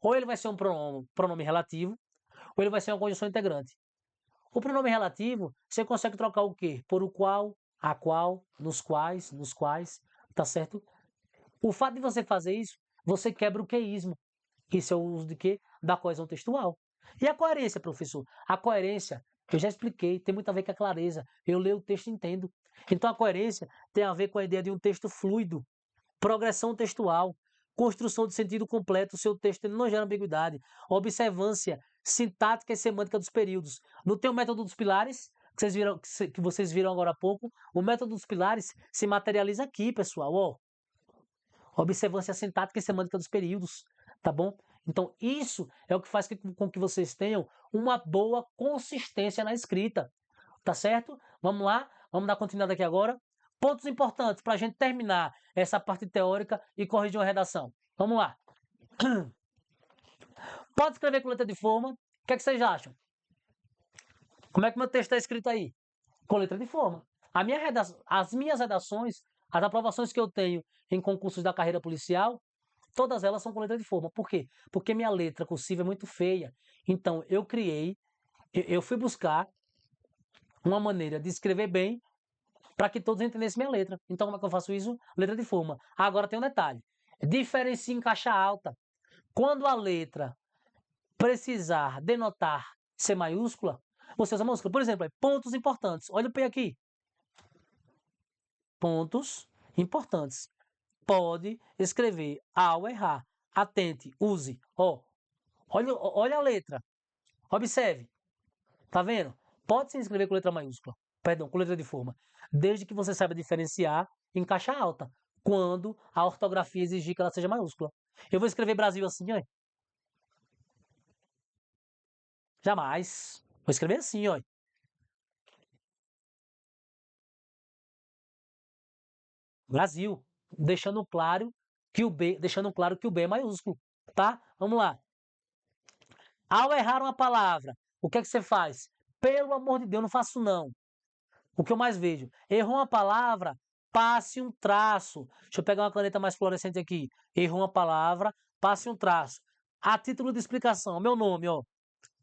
[SPEAKER 1] Ou ele vai ser um pronome relativo, ou ele vai ser uma conjunção integrante. O pronome relativo, você consegue trocar o quê? Por o qual, a qual, nos quais, tá certo? O fato de você fazer isso, você quebra o queísmo. Isso é o uso de quê? Da coesão textual. E a coerência, professor? A coerência, eu já expliquei, tem muito a ver com a clareza. Eu leio o texto e entendo. Então a coerência tem a ver com a ideia de um texto fluido, progressão textual, construção de sentido completo. O seu texto não gera ambiguidade, observância sintática e semântica dos períodos. Não tem o método dos pilares, que vocês viram agora há pouco? O método dos pilares se materializa aqui, pessoal. Ó. Observância sintática e semântica dos períodos, tá bom? Então, isso é o que faz com que vocês tenham uma boa consistência na escrita, tá certo? Vamos lá, vamos dar continuidade aqui agora. Pontos importantes para a gente terminar essa parte teórica e corrigir uma redação. Vamos lá. Pode escrever com letra de forma. O que é que vocês acham? Como é que meu texto está escrito aí? Com letra de forma. As minhas redações, as aprovações que eu tenho em concursos da carreira policial, todas elas são com letra de forma. Por quê? Porque minha letra cursiva é muito feia. Então, eu fui buscar uma maneira de escrever bem para que todos entendessem minha letra. Então, como é que eu faço isso? Letra de forma. Agora tem um detalhe. Diferencia em caixa alta. Quando a letra precisar denotar C maiúscula, você usa maiúscula. Por exemplo, pontos importantes. Olha o P aqui. Pontos importantes. Pode escrever ao errar. Atente, use. Ó, olha a letra. Observe. Tá vendo? Pode se escrever com letra maiúscula. Perdão, com letra de forma. Desde que você saiba diferenciar em caixa alta. quando a ortografia exigir que ela seja maiúscula. Eu vou escrever Brasil assim, ó. Jamais. Vou escrever assim, ó. Brasil, deixando claro que o B é maiúsculo, tá? Vamos lá. Ao errar uma palavra, o que é que você faz? Pelo amor de Deus, não faço não. O que eu mais vejo? Errou uma palavra, passe um traço. Deixa eu pegar uma caneta mais fluorescente aqui. Errou uma palavra, passe um traço. A título de explicação, meu nome, ó.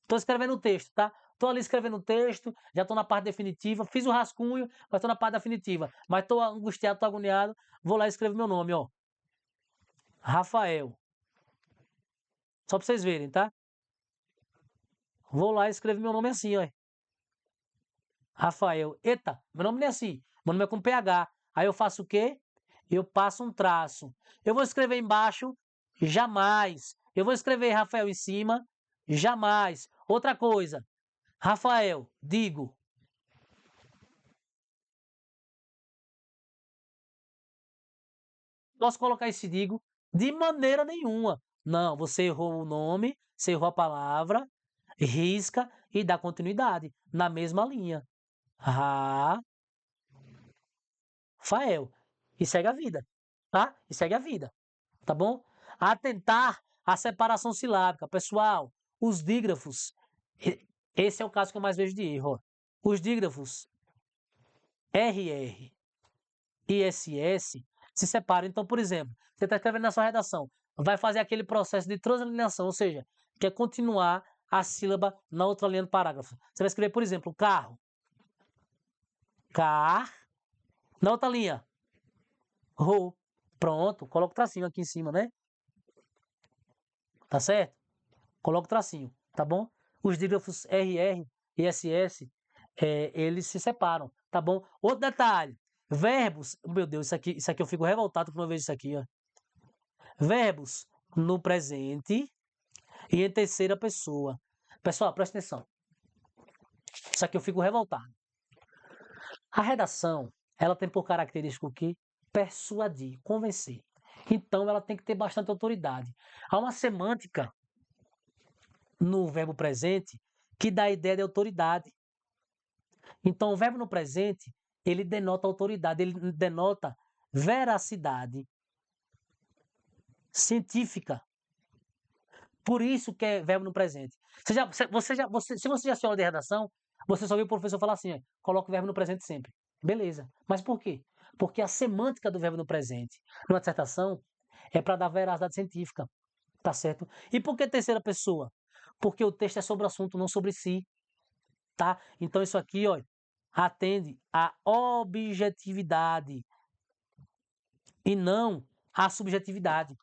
[SPEAKER 1] Tô escrevendo o texto, tá? Tô ali escrevendo o texto, já tô na parte definitiva, fiz o rascunho, mas tô na parte definitiva. Mas tô angustiado, tô agoniado, vou lá e escrevo meu nome, ó. Rafael. Só pra vocês verem, tá? Vou lá e escrevo meu nome assim, ó. Rafael. Eita, meu nome não é assim. Meu nome é com PH. Aí eu faço o quê? Eu passo um traço. Eu vou escrever embaixo? Jamais. Eu vou escrever Rafael em cima? Jamais. Outra coisa. Rafael, digo. Posso colocar esse digo? De maneira nenhuma. Não, você errou o nome, você errou a palavra, risca e dá continuidade na mesma linha. Rafael. E segue a vida, tá? E segue a vida, tá bom? Atentar à separação silábica. Pessoal, os dígrafos, esse é o caso que eu mais vejo de erro. Ó. Os dígrafos RR e SS se separam. Então, por exemplo, você está escrevendo na sua redação, vai fazer aquele processo de translinação, ou seja, quer continuar a sílaba na outra linha do parágrafo. Você vai escrever, por exemplo, carro. Car. Na outra linha, ro. Pronto, coloca o tracinho aqui em cima, né? Tá certo? Coloca o tracinho, tá bom? Os dígrafos RR e SS, eles se separam, tá bom? Outro detalhe, verbos, meu Deus, isso aqui eu fico revoltado quando eu vejo isso aqui, ó. Verbos no presente e em terceira pessoa. Pessoal, presta atenção. Isso aqui eu fico revoltado. A redação, ela tem por característica o quê? Persuadir, convencer. Então, ela tem que ter bastante autoridade. Há uma semântica no verbo presente que dá a ideia de autoridade. Então, o verbo no presente, ele denota autoridade, ele denota veracidade científica. Por isso que é verbo no presente. Se você já se aula de redação, você só viu o professor falar assim, ó, coloca o verbo no presente sempre. Beleza. Mas por quê? Porque a semântica do verbo no presente, numa dissertação, é para dar veracidade científica. Tá certo? E por que terceira pessoa? Porque o texto é sobre o assunto, não sobre si. Tá? Então isso aqui, ó, atende à objetividade e não à subjetividade,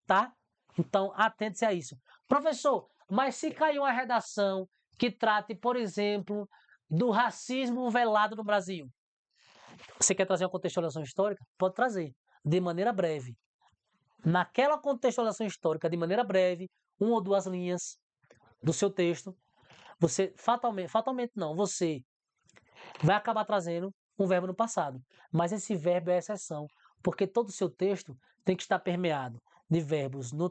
[SPEAKER 1] tá? Então atente-se a isso. Professor, mas se caiu uma redação que trate, por exemplo, do racismo velado no Brasil, você quer trazer uma contextualização histórica? Pode trazer, de maneira breve. Naquela contextualização histórica, de maneira breve, uma ou duas linhas do seu texto, você fatalmente não, você vai acabar trazendo um verbo no passado. Mas esse verbo é a exceção, porque todo o seu texto tem que estar permeado de verbos no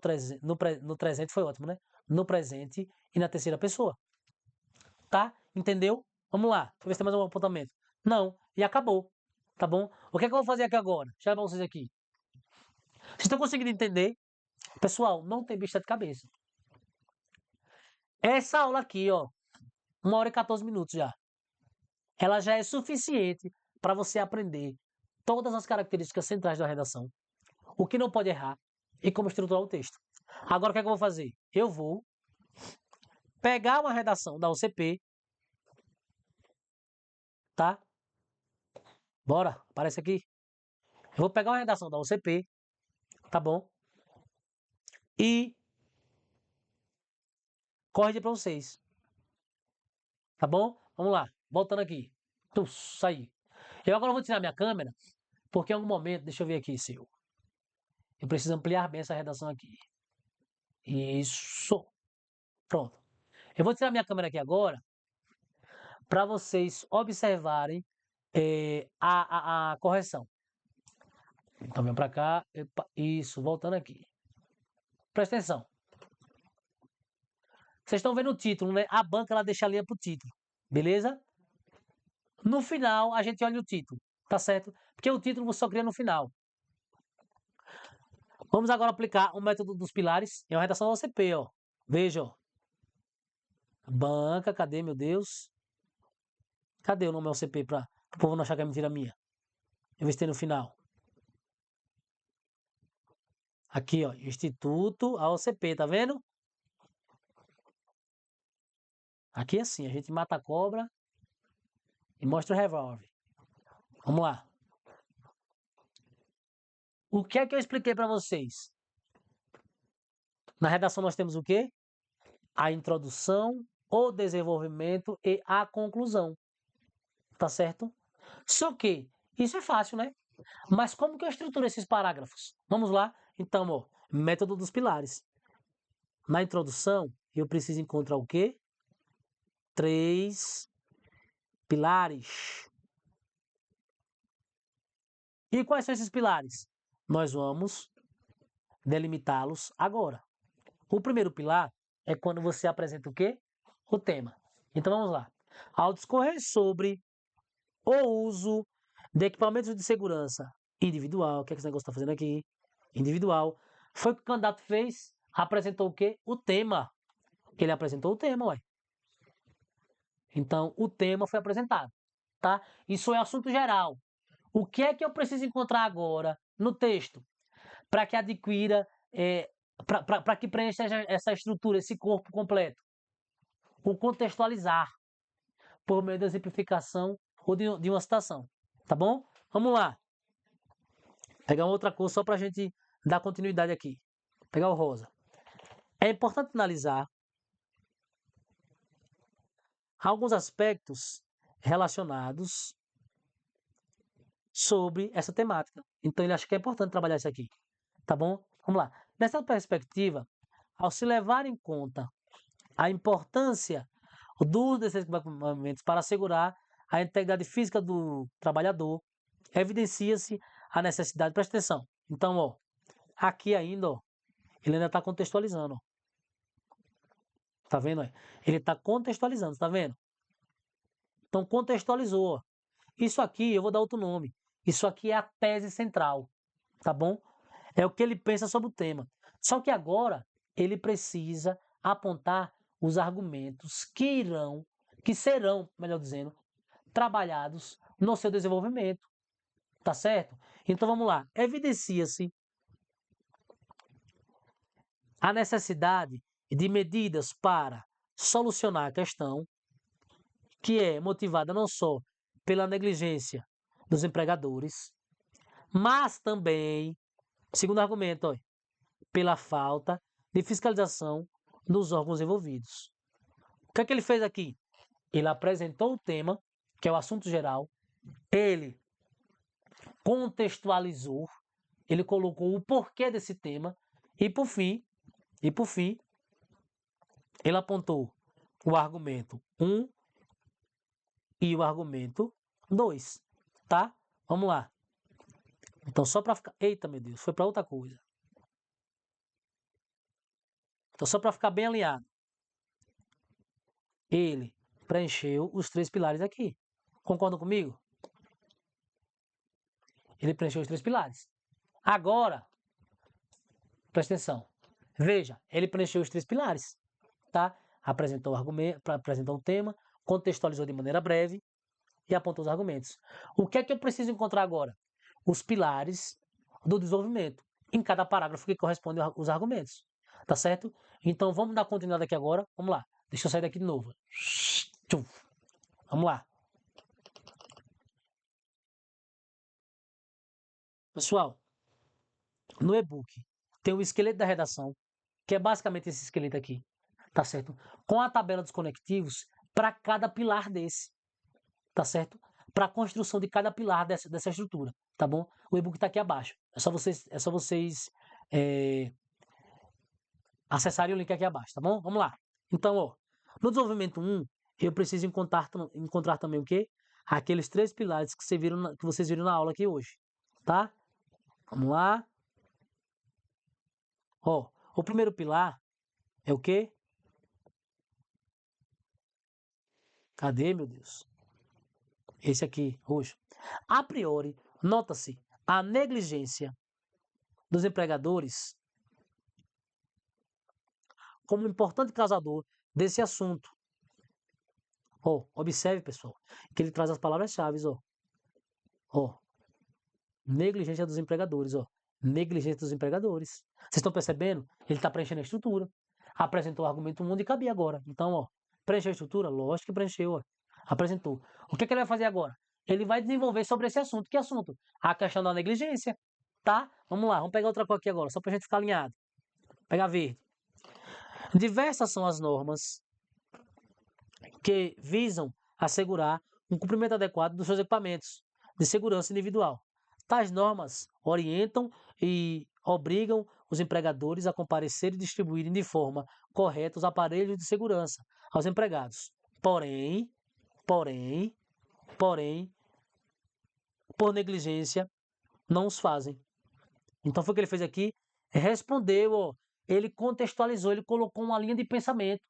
[SPEAKER 1] presente, foi ótimo, né? No presente e na terceira pessoa. Tá? Entendeu? Vamos lá. Deixa eu ver se tem mais algum apontamento. Não. E acabou. Tá bom? O que é que eu vou fazer aqui agora? Deixa eu ver pra vocês aqui. Vocês estão conseguindo entender? Pessoal, não tem bicho de cabeça. Essa aula aqui, ó, 1 hora e 14 minutos já. Ela já é suficiente para você aprender todas as características centrais da redação, o que não pode errar e como estruturar o texto. Agora, o que é que eu vou fazer? Eu vou pegar uma redação da UCP, tá? Bora, aparece aqui. Eu vou pegar uma redação da UCP, tá bom? E corrigir para vocês, tá bom? Vamos lá, voltando aqui. Saí. Eu agora vou tirar minha câmera, porque em algum momento, deixa eu ver aqui, seu. Eu preciso ampliar bem essa redação aqui. Isso. Pronto. Eu vou tirar minha câmera aqui agora para vocês observarem a correção. Então vem para cá, epa, isso, voltando aqui. Presta atenção. Vocês estão vendo o título, né? A banca ela deixa a linha pro título, beleza? No final a gente olha o título, tá certo? Porque o título você só cria no final. Vamos agora aplicar o método dos pilares em uma redação da OCP, ó. Veja, ó. Banca, cadê, meu Deus? Cadê o nome OCP para o povo não achar que é mentira minha? Eu investi no final. Aqui, ó, Instituto AOCP, tá vendo? Aqui é assim, a gente mata a cobra e mostra o revólver. Vamos lá. O que é que eu expliquei para vocês? Na redação nós temos o quê? A introdução, o desenvolvimento e a conclusão. Tá certo? Só que isso é fácil, né? Mas como que eu estruturo esses parágrafos? Vamos lá? Então, ó, método dos pilares. Na introdução, eu preciso encontrar o quê? 3 pilares. E quais são esses pilares? Nós vamos delimitá-los agora. O primeiro pilar é quando você apresenta o quê? O tema. Então vamos lá. Ao discorrer sobre o uso de equipamentos de segurança individual, o que é que esse negócio está fazendo aqui? Individual. Foi o que o candidato fez? Apresentou o quê? O tema. Ele apresentou o tema, ué. Então, o tema foi apresentado, tá? Isso é assunto geral. O que é que eu preciso encontrar agora no texto para que adquira, para que preencha essa estrutura, esse corpo completo? O contextualizar por meio da exemplificação ou de uma citação, tá bom? Vamos lá. Pegar uma outra cor só para a gente dar continuidade aqui. Pegar o rosa. É importante analisar alguns aspectos relacionados sobre essa temática. Então ele acha que é importante trabalhar isso aqui, tá bom? Vamos lá. Nessa perspectiva, ao se levar em conta a importância do desses equipamentos para assegurar a integridade física do trabalhador, evidencia-se a necessidade, presta atenção. Então, ó, aqui ainda, ó, ele ainda está contextualizando, ó. Tá vendo? Ó? Ele está contextualizando, tá vendo? Então, contextualizou, ó. Isso aqui, eu vou dar outro nome. Isso aqui é a tese central, tá bom? É o que ele pensa sobre o tema. Só que agora ele precisa apontar os argumentos que serão, melhor dizendo, trabalhados no seu desenvolvimento. Tá certo? Então vamos lá. Evidencia-se a necessidade de medidas para solucionar a questão, que é motivada não só pela negligência dos empregadores, mas também, segundo argumento, ó, pela falta de fiscalização dos órgãos envolvidos. O que é que ele fez aqui? Ele apresentou o tema, que é o assunto geral, ele contextualizou, ele colocou o porquê desse tema e por fim, ele apontou o argumento 1 e o argumento 2, tá? Vamos lá. Então só para ficar, eita meu Deus, foi para outra coisa. Então só para ficar bem alinhado. Ele preencheu os 3 pilares aqui. Concordam comigo? Ele preencheu os 3 pilares. Agora, presta atenção. Veja, ele preencheu os 3 pilares, tá? Apresentou o argumento, apresentou o tema, contextualizou de maneira breve e apontou os argumentos. O que é que eu preciso encontrar agora? Os pilares do desenvolvimento, em cada parágrafo que corresponde aos argumentos, tá certo? Então vamos dar continuidade aqui agora. Vamos lá. Deixa eu sair daqui de novo. Vamos lá. Pessoal, no e-book tem o esqueleto da redação, que é basicamente esse esqueleto aqui, tá certo? Com a tabela dos conectivos para cada pilar desse, tá certo? Para a construção de cada pilar dessa estrutura, tá bom? O e-book está aqui abaixo. É só vocês acessarem o link aqui abaixo, tá bom? Vamos lá. Então, ó, no desenvolvimento 1, eu preciso encontrar também o quê? Aqueles 3 pilares que vocês viram na aula aqui hoje, tá? Vamos lá. Ó, o primeiro pilar é o quê? Cadê, meu Deus? Esse aqui, roxo. A priori, nota-se a negligência dos empregadores como um importante causador desse assunto. Ó, observe, pessoal, que ele traz as palavras-chave, ó. Ó, negligência dos empregadores, ó. Negligência dos empregadores. Vocês estão percebendo? Ele está preenchendo a estrutura. Apresentou o argumento 1 onde cabia agora. Então, ó, preencheu a estrutura? Lógico que preencheu, ó. Apresentou. O que ele vai fazer agora? Ele vai desenvolver sobre esse assunto. Que assunto? A questão da negligência. Tá? Vamos lá, vamos pegar outra cor aqui agora, só para a gente ficar alinhado. Pegar verde. Diversas são as normas que visam assegurar um cumprimento adequado dos seus equipamentos de segurança individual. Tais normas orientam e obrigam os empregadores a comparecer e distribuírem de forma correta os aparelhos de segurança aos empregados. Porém, por negligência, não os fazem. Então foi o que ele fez aqui, respondeu, ó, ele contextualizou, ele colocou uma linha de pensamento,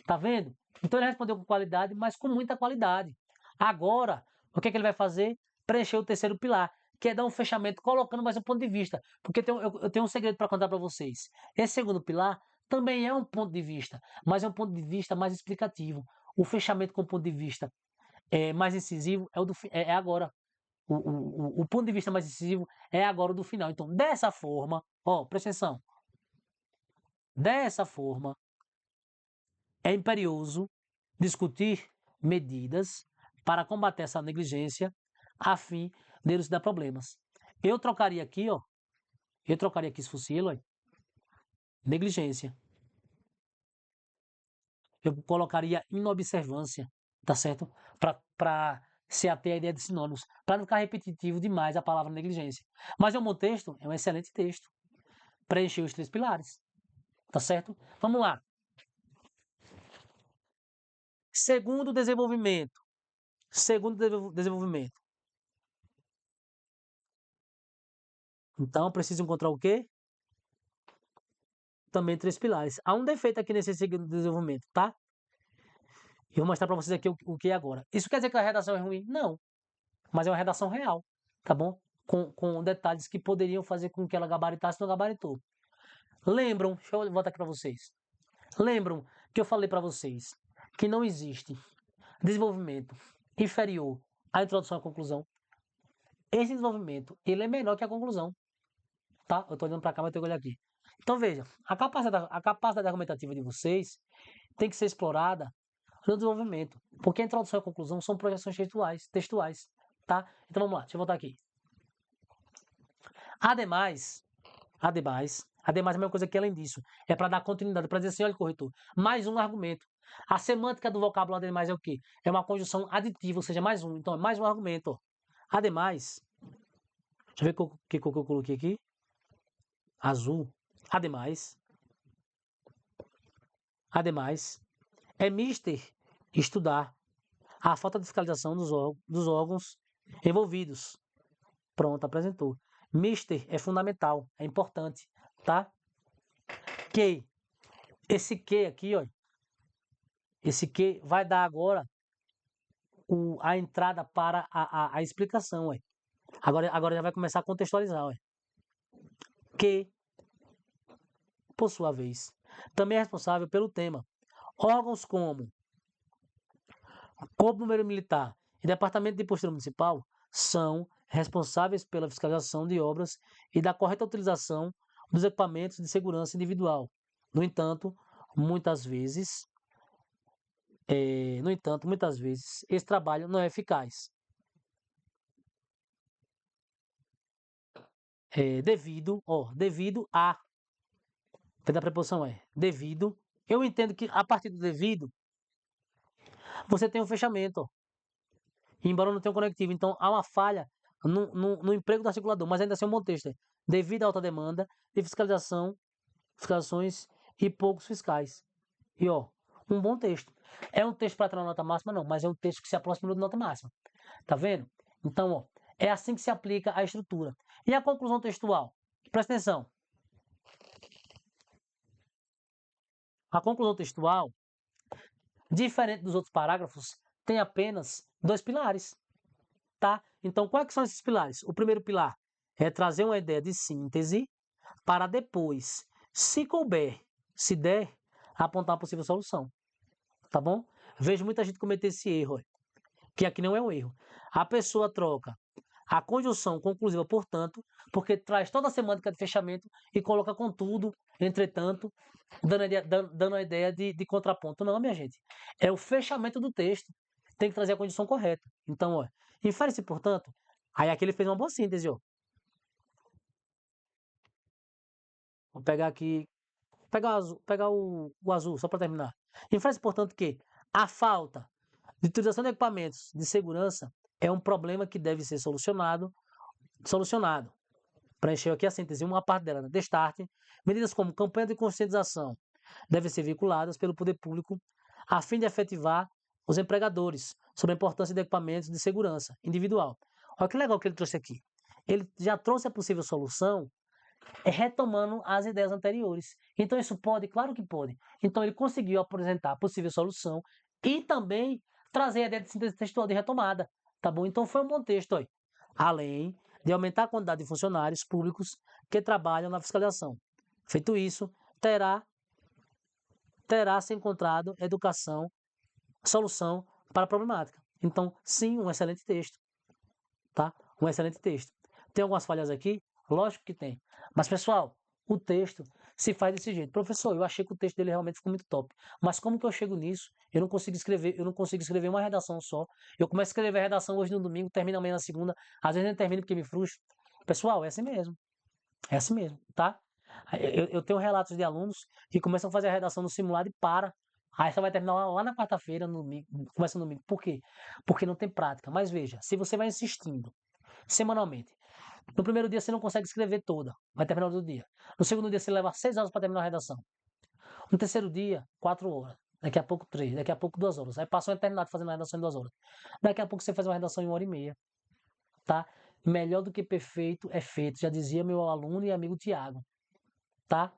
[SPEAKER 1] tá vendo? Então ele respondeu com qualidade, mas com muita qualidade. Agora, o que é que ele vai fazer? Preencher o terceiro pilar, que é dar um fechamento, colocando mais um ponto de vista. Porque eu tenho um segredo para contar para vocês. Esse segundo pilar também é um ponto de vista, mas é um ponto de vista mais explicativo. O fechamento com ponto de vista mais incisivo é agora. O ponto de vista mais decisivo é agora o do final. Então, dessa forma, ó, presta atenção. Dessa forma, é imperioso discutir medidas para combater essa negligência a fim de elucidar problemas. Eu trocaria aqui, ó. Eu trocaria aqui, se fosse ele, ó, negligência. Eu colocaria inobservância, tá certo? Para se ater à ideia de sinônimos, para não ficar repetitivo demais a palavra negligência. Mas é um bom texto, é um excelente texto. Preencheu os 3 pilares, tá certo? Vamos lá. Segundo desenvolvimento. Segundo desenvolvimento. Então, preciso encontrar o quê? Também 3 pilares. Há um defeito aqui nesse segundo desenvolvimento, tá? Eu vou mostrar para vocês aqui o que é agora. Isso quer dizer que a redação é ruim? Não. Mas é uma redação real, tá bom? Com detalhes que poderiam fazer com que ela gabaritasse, não gabaritou. Lembram, deixa eu voltar aqui para vocês. Lembram que eu falei para vocês que não existe desenvolvimento inferior à introdução à conclusão? Esse desenvolvimento, ele é menor que a conclusão, tá? Eu estou olhando para cá, mas tenho que olhar aqui. Então veja, a capacidade argumentativa de vocês tem que ser explorada no desenvolvimento, porque a introdução e a conclusão são projeções textuais, tá? Então vamos lá, deixa eu voltar aqui. Ademais, é a mesma coisa que além disso, é para dar continuidade, para dizer assim, olha, corretor, mais um argumento. A semântica do vocabulário ademais é o quê? É uma conjunção aditiva, ou seja, mais um. Então, é mais um argumento. Ó. Ademais, deixa eu ver o que eu coloquei aqui. Azul. Ademais, é mister estudar a falta de fiscalização dos órgãos envolvidos. Pronto, apresentou. Mister é fundamental, é importante, tá? Que esse que aqui, ó, esse que vai dar agora a entrada para a explicação, ué. Agora já vai começar a contextualizar, ué. Que, por sua vez, também é responsável pelo tema. Órgãos como Corpo Bombeiro Militar e Departamento de Imposto Municipal são responsáveis pela fiscalização de obras e da correta utilização dos equipamentos de segurança individual. No entanto, muitas vezes, esse trabalho não é eficaz. Devido a. A preposição é devido. Eu entendo que a partir do devido, você tem um fechamento. Ó. Embora não tenha um conectivo. Então há uma falha no emprego do articulador, mas ainda assim é um bom texto. Devido à alta demanda de fiscalizações e poucos fiscais. E ó, um bom texto. É um texto para ter uma nota máxima? Não, mas é um texto que se aproxima de nota máxima. Tá vendo? Então, ó, É assim que se aplica a estrutura. E a conclusão textual? Presta atenção. A conclusão textual, diferente dos outros parágrafos, tem apenas 2 pilares, tá? Então, quais que são esses pilares? O primeiro pilar é trazer uma ideia de síntese para depois, se couber, se der, apontar uma possível solução, tá bom? Vejo muita gente cometer esse erro, que aqui não é um erro. A pessoa troca a conjunção conclusiva, portanto, porque traz toda a semântica de fechamento e coloca contudo, entretanto, dando a ideia de contraponto. Não, minha gente. É o fechamento do texto. Tem que trazer a condição correta. Então, ó, infere-se, portanto, aí aqui ele fez uma boa síntese, ó. Vou pegar aqui, pegar o azul, só para terminar. Infere-se, portanto, que a falta de utilização de equipamentos de segurança é um problema que deve ser solucionado. Preencheu aqui a síntese, uma parte dela, né? Destarte. Medidas como campanha de conscientização devem ser vinculadas pelo poder público a fim de efetivar os empregadores sobre a importância de equipamentos de segurança individual. Olha que legal que ele trouxe aqui. Ele já trouxe a possível solução retomando as ideias anteriores. Então isso pode? Claro que pode. Então ele conseguiu apresentar a possível solução e também trazer a ideia de síntese textual de retomada. Tá bom? Então foi um bom texto aí. Além de aumentar a quantidade de funcionários públicos que trabalham na fiscalização. Feito isso, terá se encontrado solução para a problemática. Então, sim, um excelente texto, tá? Um excelente texto. Tem algumas falhas aqui? Lógico que tem. Mas, pessoal, o texto se faz desse jeito. Professor, eu achei que o texto dele realmente ficou muito top. Mas como que eu chego nisso? Eu não consigo escrever uma redação só. Eu começo a escrever a redação hoje no domingo, termino amanhã na segunda. Às vezes nem termino porque me frustro. Pessoal, é assim mesmo. É assim mesmo, tá? Eu tenho relatos de alunos que começam a fazer a redação no simulado e para. Aí você vai terminar lá na quarta-feira, no domingo, começa no domingo. Por quê? Porque não tem prática. Mas veja, se você vai insistindo semanalmente, no primeiro dia você não consegue escrever toda, vai terminar no outro dia. No segundo dia você leva 6 horas para terminar a redação. No terceiro dia, 4 horas. Daqui a pouco 3, daqui a pouco 2 horas. Aí passa uma eternidade fazendo a redação em 2 horas. Daqui a pouco você faz uma redação em 1 hora e meia. Tá? Melhor do que perfeito é feito, já dizia meu aluno e amigo Tiago. Tá?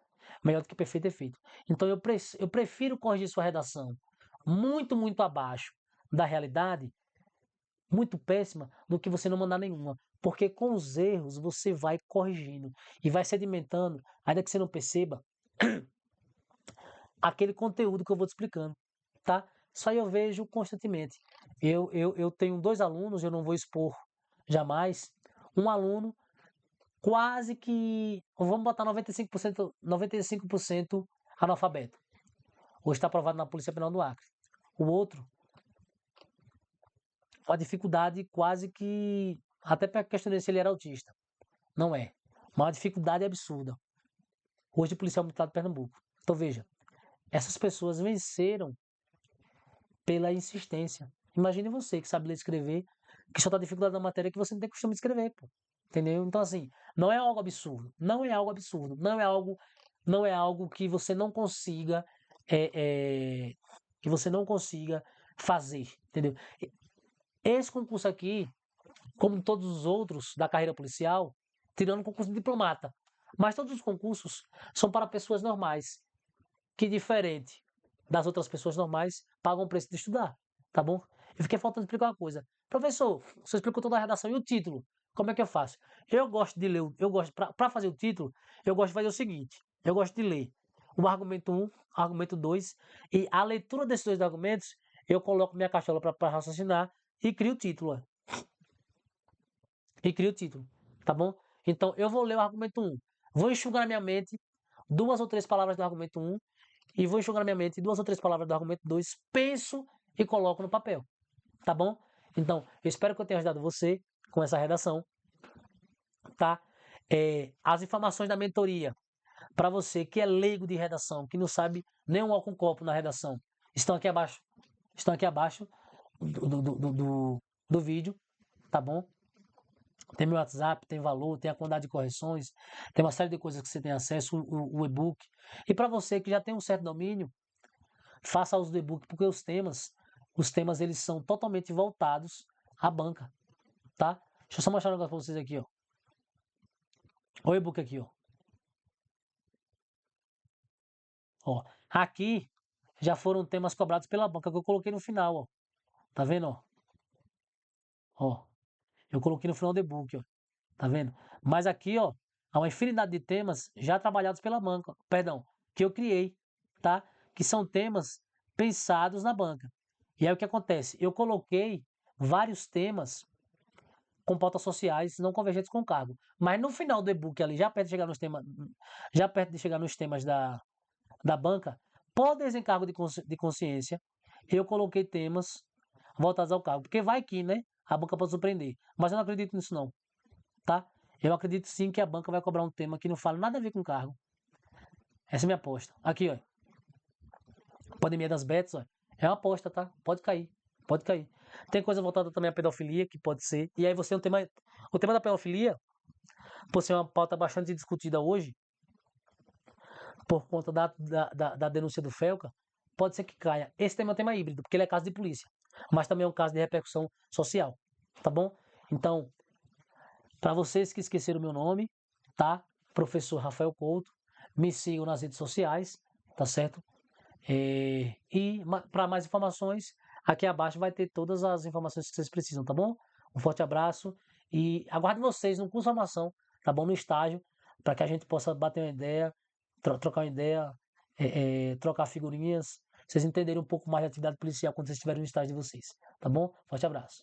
[SPEAKER 1] Melhor do que perfeito é feito. Então eu prefiro corrigir sua redação muito, muito abaixo da realidade, muito péssima, do que você não mandar nenhuma. Porque com os erros você vai corrigindo e vai sedimentando, ainda que você não perceba, aquele conteúdo que eu vou te explicando, tá? Isso aí eu vejo constantemente. Eu tenho 2 alunos, eu não vou expor jamais. Um aluno quase que, vamos botar 95% analfabeto. Hoje está aprovado na Polícia Penal do Acre. O outro, uma dificuldade quase que, até para questionar se ele era autista. Não é. Uma dificuldade absurda. Hoje policial militar de Pernambuco. Então veja, essas pessoas venceram pela insistência. Imagine você que sabe ler e escrever, que só está dificuldade na matéria que você não tem costume de escrever, pô. Entendeu? Então assim, não é algo absurdo. Não é algo absurdo. Não é algo que você não consiga é, é, que você não consiga fazer, entendeu? Esse concurso aqui, como todos os outros da carreira policial, tirando o concurso de diplomata, mas todos os concursos são para pessoas normais, que diferente das outras pessoas normais, pagam o preço de estudar, tá bom? E fiquei faltando explicar uma coisa. Professor, você explicou toda a redação e o título. Como é que eu faço? Eu gosto de ler, eu gosto, para fazer o título, eu gosto de fazer o seguinte, eu gosto de ler o argumento 1, argumento 2, e a leitura desses 2 argumentos, eu coloco minha cachola para raciocinar e crio o título. E crio o título, tá bom? Então, eu vou ler o argumento 1, vou enxugar na minha mente 2 ou 3 palavras do argumento 1, e vou enxugar na minha mente 2 ou 3 palavras do argumento 2, penso e coloco no papel, tá bom? Então, eu espero que eu tenha ajudado você com essa redação, tá? As informações da mentoria, para você que é leigo de redação, que não sabe nem um álcool com copo na redação, estão aqui abaixo. Estão aqui abaixo do vídeo, tá bom? Tem meu WhatsApp, tem valor, tem a quantidade de correções, tem uma série de coisas que você tem acesso, o e-book. E para você que já tem um certo domínio, faça uso do e-book, porque os temas eles são totalmente voltados à banca, tá? Deixa eu só mostrar um negócio pra vocês aqui, ó. O e-book aqui, ó. Ó, aqui já foram temas cobrados pela banca que eu coloquei no final, ó. Tá vendo, ó? Ó, eu coloquei no final do e-book, ó. Tá vendo? Mas aqui, ó, há uma infinidade de temas já trabalhados pela banca, perdão, que eu criei, tá? Que são temas pensados na banca. E aí o que acontece? Eu coloquei vários temas com pautas sociais não convergentes com o cargo. Mas no final do e-book ali, já perto de chegar nos temas, já perto de chegar nos temas da banca, por desencargo de consciência, eu coloquei temas voltados ao cargo. Porque vai que, né? A banca pode surpreender. Mas eu não acredito nisso, não. Tá? Eu acredito sim que a banca vai cobrar um tema que não fala nada a ver com cargo. Essa é minha aposta. Aqui, ó. Pandemia das bets, ó. É uma aposta, tá? Pode cair. Pode cair. Tem coisa voltada também à pedofilia, que pode ser. E aí você tem um tema. O tema da pedofilia, por ser uma pauta bastante discutida hoje, por conta da denúncia do Felca, pode ser que caia. Esse tema é um tema híbrido, porque ele é caso de polícia. Mas também é um caso de repercussão social. Tá bom? Então, para vocês que esqueceram o meu nome, tá? Professor Rafael Couto. Me sigam nas redes sociais, tá certo? E para mais informações, aqui abaixo vai ter todas as informações que vocês precisam, tá bom? Um forte abraço e aguardo vocês no curso de formação, tá bom? No estágio, para que a gente possa bater uma ideia, trocar uma ideia, trocar figurinhas, vocês entenderem um pouco mais da atividade policial quando vocês estiverem no estágio de vocês, tá bom? Forte abraço.